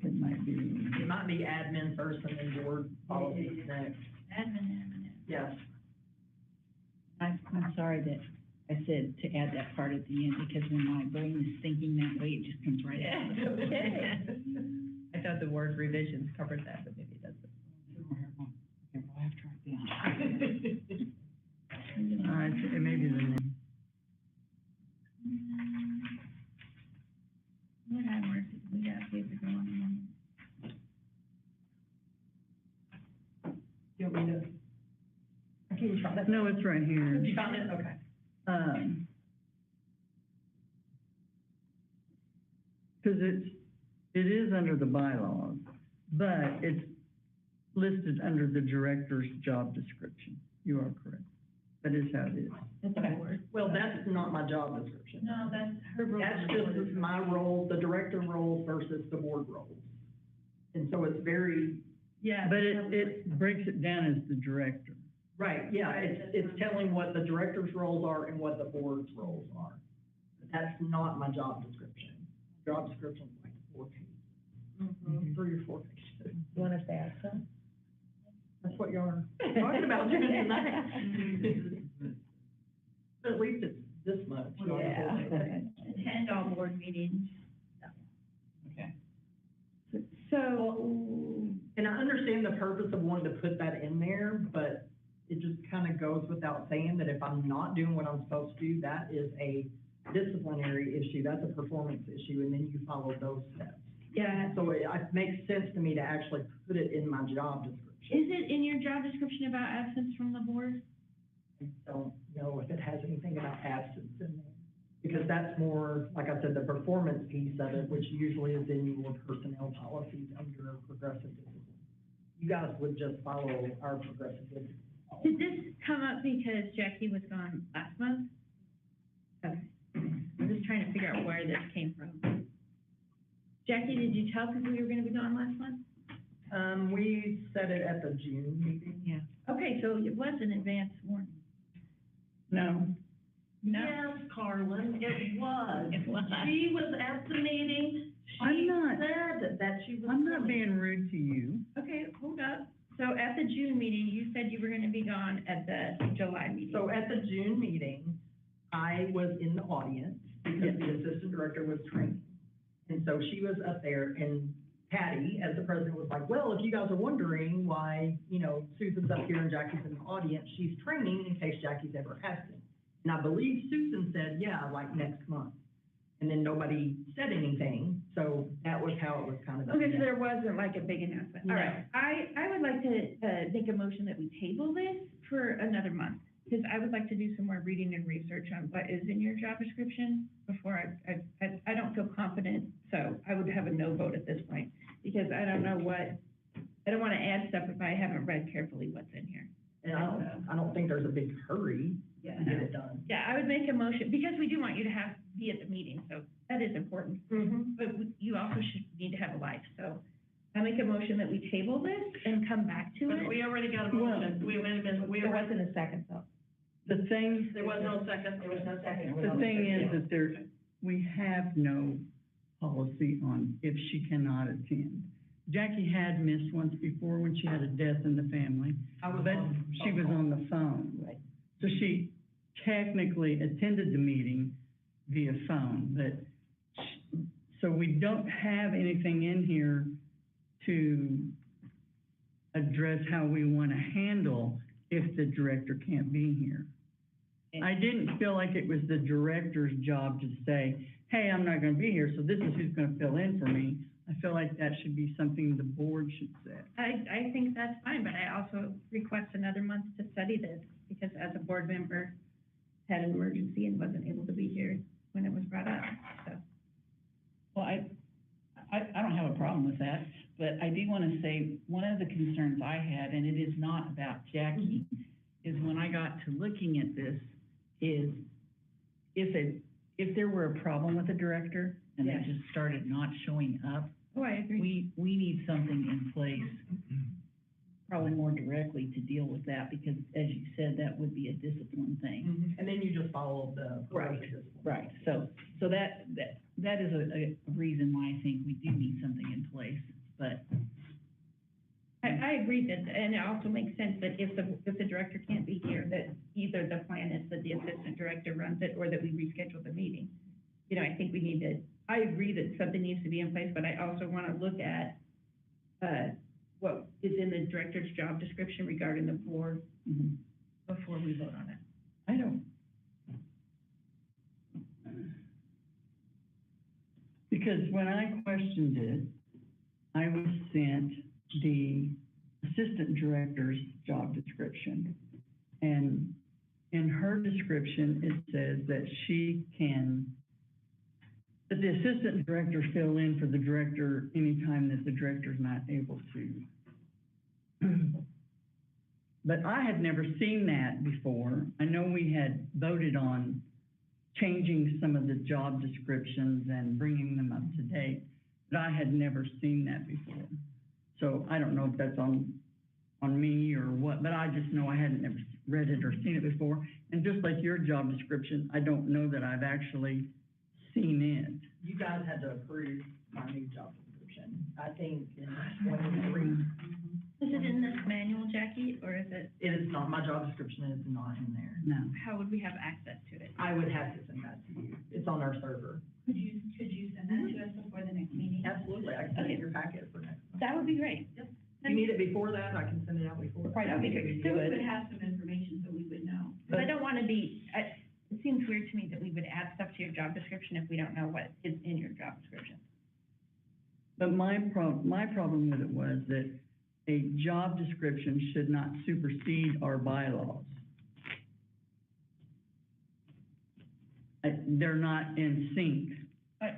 It might be. It might be admin first and then board policies next. Admin. Yes. I'm sorry that I said to add that part at the end, because when my brain is thinking that way, it just comes right out. Okay. I thought the word revisions covered that, but maybe it doesn't. Okay, well, I have to write down. It may be the name. What hours we got paper going on? You want me to? Can you try that? No, it's right here. You found it? Okay. Because it is under the bylaws, but it's listed under the director's job description. You are correct. That is how it is. That's Okay. the word. Well, that's not my job description. No, that's her role. That's just my role, the director role versus the board role. And so it's very, Yeah. But it breaks it down as the director. right, yeah, it's telling what the director's roles are and what the board's roles are. But that's not my job description. Job description is like 4 pages, 3 or 4 pages. You want us to add some? That's what you're talking about doing tonight. But at least it's this much. not 4 pages. Attend all board meetings. Okay. So, And I understand the purpose of wanting to put that in there, but it just kind of goes without saying that if I'm not doing what I'm supposed to do, that is a disciplinary issue, that's a performance issue, and then you follow those steps. yeah, So it makes sense to me to actually put it in my job description. is it in your job description about absence from the board? I don't know if it has anything about absence in there, because that's more, like I said, the performance piece of it, which usually is in your personnel policies under progressive discipline. You guys would just follow our progressive discipline. Did this come up because Jackie was gone last month? Okay. I'm just trying to figure out where this came from. Jackie, did you tell people you were gonna be gone last month? We said it at the June meeting. Yeah. Okay, so it was an advance warning. No. Yes, Carlin, it was. It was. She was at the meeting. I'm She not- said that she was. I'm not coming. being rude to you. Okay, hold up. So at the June meeting, you said you were gonna be gone at the July meeting. So at the June meeting, I was in the audience because the assistant director was training. And so she was up there, and Patty, as the president, was like, well, if you guys are wondering why, you know, Susan's up here and Jackie's in the audience, she's training in case Jackie's ever absent. And I believe Susan said, yeah, like next month. And then nobody said anything, so that was how it was kind of. Okay, so there wasn't like a big announcement. All right, I would like to, make a motion that we table this for another month, because I would like to do some more reading and research on what is in your job description before I don't feel confident, so I would have a no vote at this point, because I don't know I don't wanna add stuff if I haven't read carefully what's in here. And I don't think there's a big hurry to get it done. Yeah, I would make a motion, because we do want you to be at the meeting, so that is important. Mm-hmm. But you also need to have a life, so I make a motion that we table this and come back to But it. we already got a motion. There wasn't a second, though. The thing, There was no second. There was no second. the thing is that we have no policy on if she cannot attend. Jackie had missed once before when she had a death in the family, I was but on she was on the phone. Right. So she technically attended the meeting via phone, but, so we don't have anything in here to address how we want to handle if the director can't be here. I didn't feel like it was the director's job to say, hey, I'm not gonna be here, so this is who's gonna fill in for me. I feel like that should be something the board should say. I think that's fine, but I also request another month to study this, because as a board member, had an emergency and wasn't able to be here when it was brought up, so. Well, I don't have a problem with that, but I do want to say, one of the concerns I had, and it is not about Jackie, is when I got to looking at this, is if there were a problem with the director and they Yes. just started not showing up, Oh, I agree. we need something in place, probably more directly to deal with that, because as you said, that would be a discipline thing. And then you just follow the. Right. Right, so that is a reason why I think we do need something in place, but. I agree that, and it also makes sense that if the director can't be here, that either the plan is that the assistant director runs it, or that we reschedule the meeting. You know, I think we need to, I agree that something needs to be in place, but I also want to look at, what is in the director's job description regarding the board before we vote on it. I don't. Because when I questioned it, I was sent the assistant director's job description. And in her description, it says that that the assistant director fill in for the director anytime that the director's not able to. But I had never seen that before. I know we had voted on changing some of the job descriptions and bringing them up to date, but I had never seen that before. So I don't know if that's on me or what, but I just know I hadn't never read it or seen it before. And just like your job description, I don't know that I've actually seen it. You guys had to approve my new job description, I think in 23. Is it in this manual, Jackie, or is it, It is not, my job description is not in there. No. how would we have access to it? I would have to send that to you. It's on our server. Could you send that to us before the next meeting? Absolutely, I can send it in your packet for next month. That would be great. If you need it before that, I can send it out before. Right, that'd be great. So we would have some information so we would know. But I don't want to be, it seems weird to me that we would add stuff to your job description if we don't know what is in your job description. But my problem with it was that a job description should not supersede our bylaws. They're not in sync.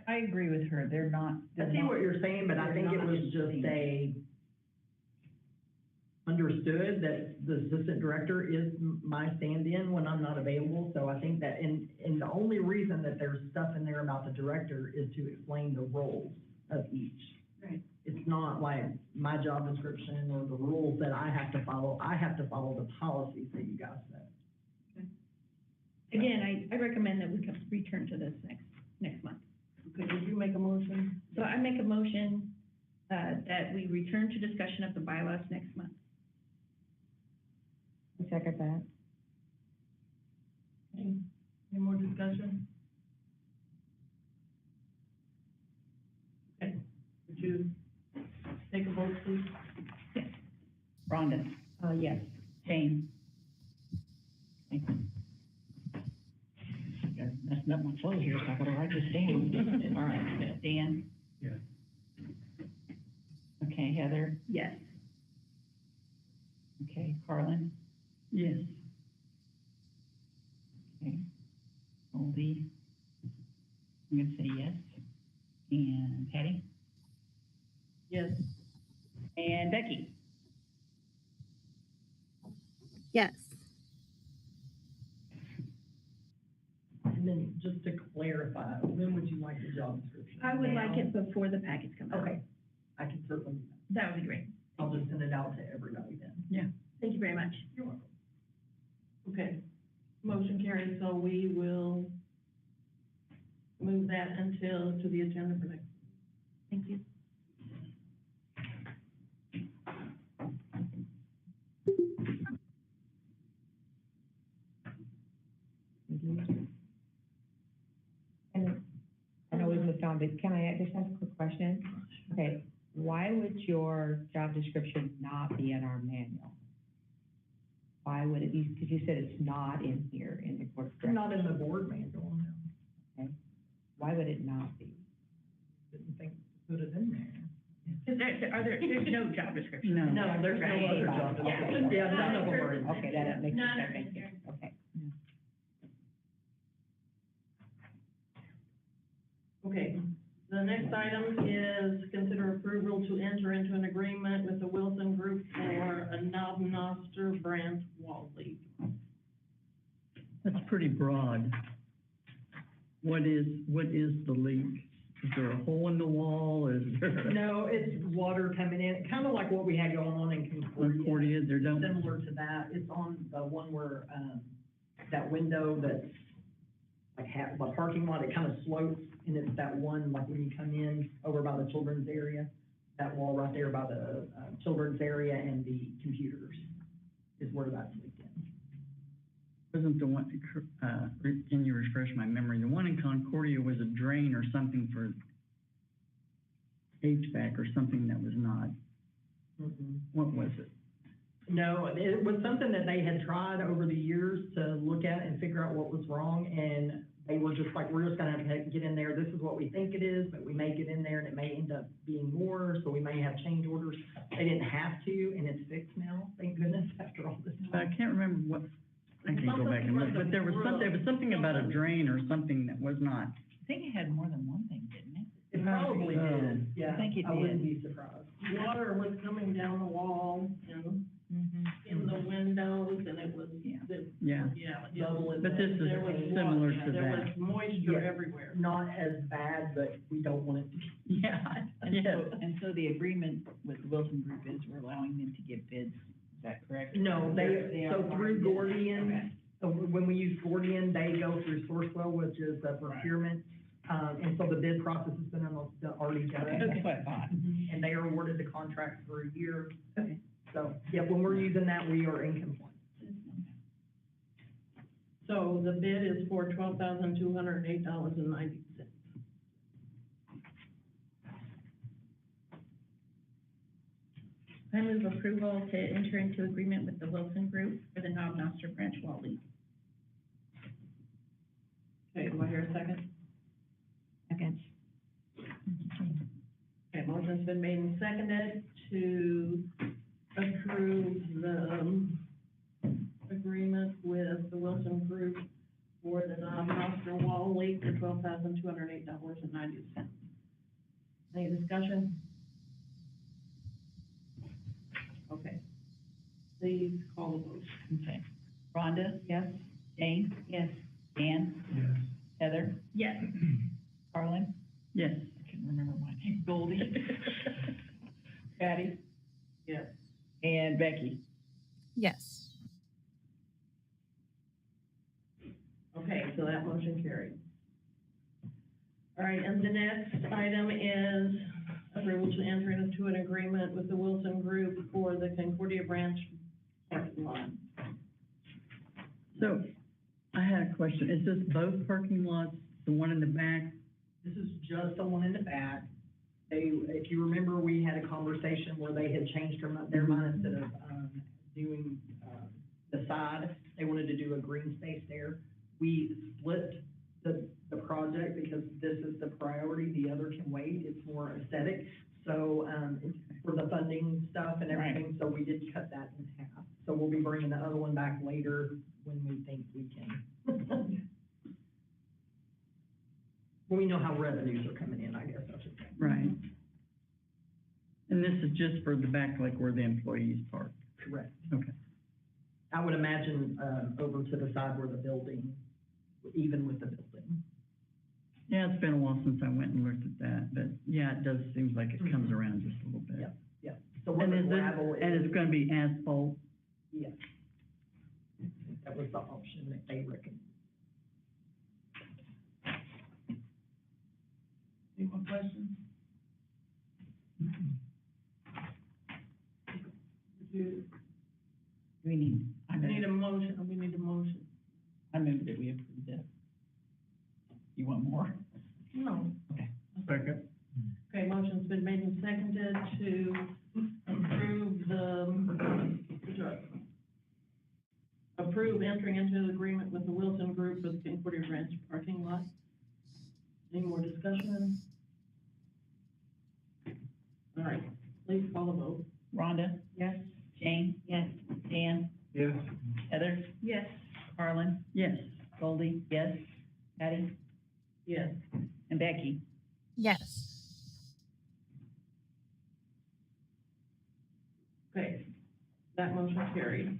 I agree with her, they're not. I see what you're saying, but I think it was just understood that the assistant director is my stand-in when I'm not available, so I think that, and the only reason that there's stuff in there about the director is to explain the roles of each. Right. It's not like my job description or the rules that I have to follow the policies that you guys set. Again, I recommend that we can return to this next month. Okay, did you make a motion? So I make a motion, that we return to discussion of the bylaws next month. I second that. Any more discussion? Okay, would you take a vote, please? Rhonda, Yes. Jane. Thank you. You're messing up my flow here, so I gotta write this down. All right, Dan? Yes. Okay, Heather? Yes. Okay, Carlin? Yes. Okay. Goldie? I'm gonna say yes. And Patty? Yes. And Becky? Yes. And then just to clarify, when would you like the job description? I would like Now? it before the packets come out. Okay, I can certainly, That would be great. I'll just send it out to everybody then. Thank you very much. You're welcome. Okay, motion carries, so we will move that to the agenda for next. Thank you. but can I just ask a quick question? Okay, why would your job description not be in our manual? Why would it be, because you said it's not in here in the board director. Not in the board manual, no. Okay. Why would it not be? Didn't think to put it in there. There's no job description? No. No, there's no Right. other job Yeah. description. Yeah, none of them are in there. Okay, that makes None sense, are in there. okay. Okay, the next item is consider approval to enter into an agreement with the Wilson Group for a Knob Noster branch wall leak. That's pretty broad. What is the leak? Is there a hole in the wall? Is there? No, it's water coming in, kind of like what we had going on in Concordia. Concordia, there don't, Similar to that, it's on the one where, that window that's like the parking lot, it kind of slopes, and it's that one, like when you come in over by the children's area, that wall right there by the, children's area and the computers is where that's leaking. wasn't the one, can you refresh my memory? The one in Concordia was a drain or something for HVAC or something that was not. What was it? No, it was something that they had tried over the years to look at and figure out what was wrong, and they were just like, we're just gonna have to get in there, this is what we think it is, but we may get in there and it may end up being more, so we may have change orders. They didn't have to, and it's fixed now, thank goodness, after all this But I time. can't remember what, I can go back and look, but there was something about a drain or something that was not. I think it had more than one thing, didn't it? It probably did, yeah, I think it I wouldn't did. be surprised. Water was coming down the wall and in the windows, and it was, Yeah. Double it. But this is there was similar water, to there that. was moisture Yeah. everywhere. Not as bad, but we don't want it to be. Yeah, And yeah. so the agreement with the Wilson Group is we're allowing them to get bids, is that correct? No, They so are- through Okay. Gordian, so when we use Gordian, they go through Sourcewell, which is the procurement. And so the bid process has been already done. Okay, that's what I thought. And they are awarded the contract for a year. Okay. So, yeah, when we're using that, we are in compliance. So the bid is for $12,208.90. I move approval to enter into agreement with the Wilson Group for the Knob Noster branch wall leak. Okay, do I hear a second? Second. Okay, motion's been made and seconded to approve the agreement with the Wilson Group for the Knob Noster wall leak for $12,208.90. Any discussion? Okay. Please call the vote. Okay. Rhonda? Yes? Jane? Yes. Dan? Yes. Heather? Yes. Carlin? Yes. I couldn't remember my name. Goldie? Patty? Yes. And Becky? Yes. Okay, so that motion carried. All right, and the next item is approval to enter into an agreement with the Wilson Group for the Concordia branch parking lot. So, I had a question. Is this both parking lots, the one in the back? This is just the one in the back. If you remember, we had a conversation where they had changed their mind instead of, doing, the side, they wanted to do a green space there. We split the project because this is the priority, the other can wait, it's more aesthetic. So, for the funding stuff and everything, so we did cut that in half. So we'll be bringing the other one back later when we think we can. When we know how revenues are coming in, I guess I should say. Right. And this is just for the back, like where the employees park? Correct. Okay. I would imagine, over to the side where the building, even with the building. Yeah, it's been a while since I went and looked at that, but yeah, it does, seems like it comes around just a little bit. Yep, yep. So where And the is gravel it, and it's gonna be asphalt? Yes. That was the option that they recommended. Any more questions? Do We need, we need a motion, we need a motion? I move that we approve this. You want more? No. Okay. Second. Okay, motion's been made and seconded to approve entering into an agreement with the Wilson Group for the Concordia Ranch parking lot. Any more discussion? All right, please call the vote. Rhonda? Yes. Jane? Yes. Dan? Yes. Heather? Yes. Carlin? Yes. Goldie? Yes. Patty? Yes. And Becky? Yes. Okay, that motion carried.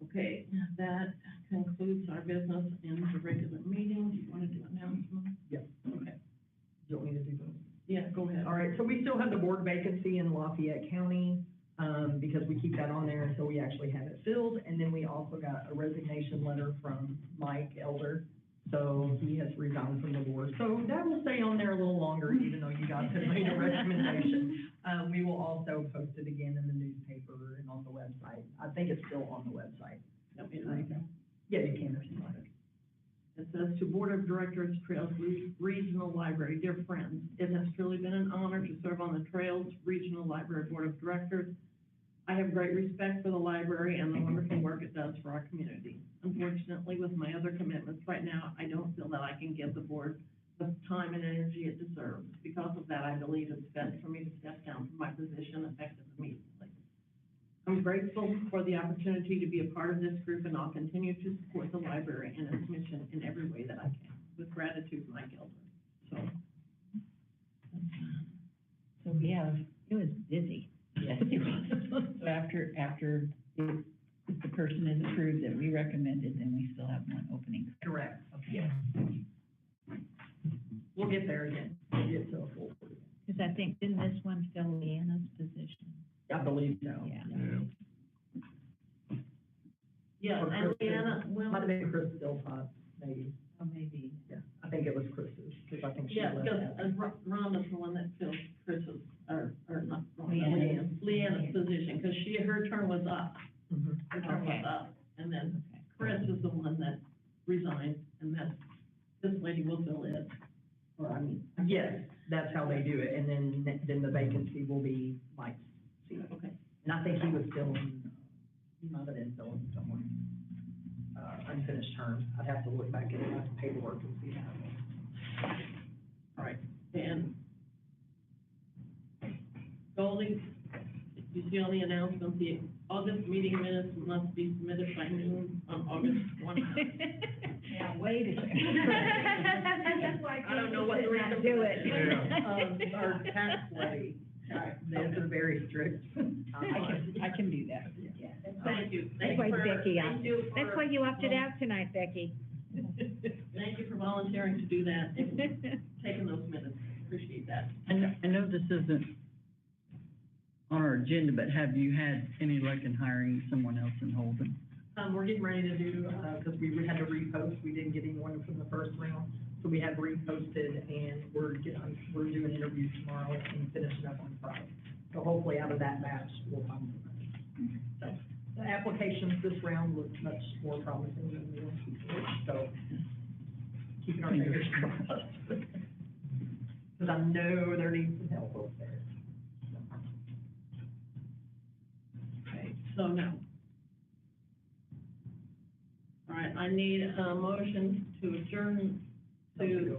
Okay, that concludes our business in the regular meeting. Do you want to do announcements? Yeah. Okay, Do you want me to do those? yeah, go ahead. All right, so we still have the board vacancy in Lafayette County, because we keep that on there until we actually have it filled. And then we also got a resignation letter from Mike Elder, so he has resigned from the board. So that will stay on there a little longer, even though you guys have made a recommendation. We will also post it again in the newspaper and on the website. I think it's still on the website. Yeah, you can, or something. It says to Board of Directors, Trails Regional Library, dear friends, it has truly been an honor to serve on the Trails Regional Library Board of Directors. I have great respect for the library and the wonderful work it does for our community. Unfortunately, with my other commitments right now, I don't feel that I can give the board the time and energy it deserves. Because of that, I believe it's best for me to step down from my position effective immediately. I'm grateful for the opportunity to be a part of this group, and I'll continue to support the library and its mission in every way that I can. With gratitude, Mike Elder. So we have, It was busy. yes. So after, if the person is approved that we recommended, then we still have one opening. Correct. Yeah. We'll get there again. We'll get to a full board. Because I think, didn't this one fill Leanna's position? I believe so. Yeah. Yeah, Or and Chris, Leanna, well, might have been Chris Stillpot, maybe. Oh, maybe. Yeah, I think it was Chris's, because I think she yeah, left because that. Rhonda's the one that filled Chris's, or not Leanna. Leanna's position, because her term was up. Mhm. Her term was Okay. up, and then Chris is the one that resigned, and this lady will fill it. Or, I mean. Yes, that's how they do it, and then the vacancy will be Mike's seat. Okay. And I think he was filling, he might have been filling someone, unfinished term. I'd have to look back at my paperwork and see how. All right, and Goldie, you see on the announcement, the August meeting minutes must be submitted by noon on August 25th. Yeah, wait a second. I don't know what the reason for Do that it. is. Our tax levy, they're very strict. I can do that. Yeah. Thank you. That's Thank why you for- Becky thank you for- That's why you opted out tonight, Becky. Thank you for volunteering to do that, and taking those minutes. Appreciate that. I know this isn't on our agenda, but have you had any luck in hiring someone else in Holden? We're getting ready to do, because we had to repost, we didn't get anyone from the first round, so we have reposted, and we're doing interviews tomorrow and finishing up on Friday. So hopefully out of that batch, we'll find somebody. So, the applications this round look much more promising than the ones before, so keeping our fingers crossed. Because I know there needs some help over there. Okay, so now. All right, I need a motion to adjourn to,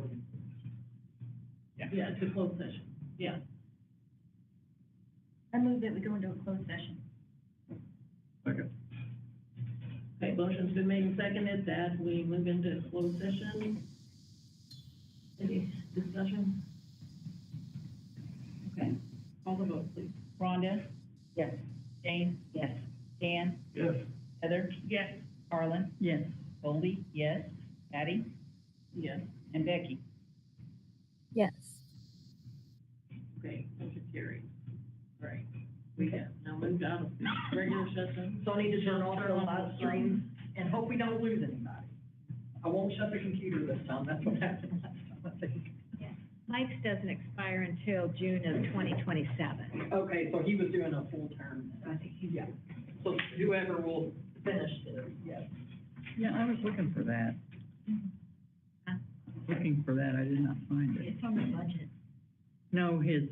to closed session. Yeah. I move that we go into a closed session. Second. Okay, motion's been made and seconded that we move into closed session. Any discussion? Okay, call the vote, please. Rhonda? Yes. Jane? Yes. Dan? Yes. Heather? Yes. Carlin? Yes. Goldie? Yes. Patty? Yes. And Becky? Yes. Okay, motion carried. All right, we have now moved out of regular session. So I need to turn off the live stream and hope we don't lose anybody. I won't shut the computer this time, that's what happened last time, I think. Mike's doesn't expire until June of 2027. Okay, so he was doing a full term. I think he's. Yeah, so whoever will finish this, yes. Yeah, I was looking for that. Huh? Looking for that, I did not find it. It's on the budget. No, his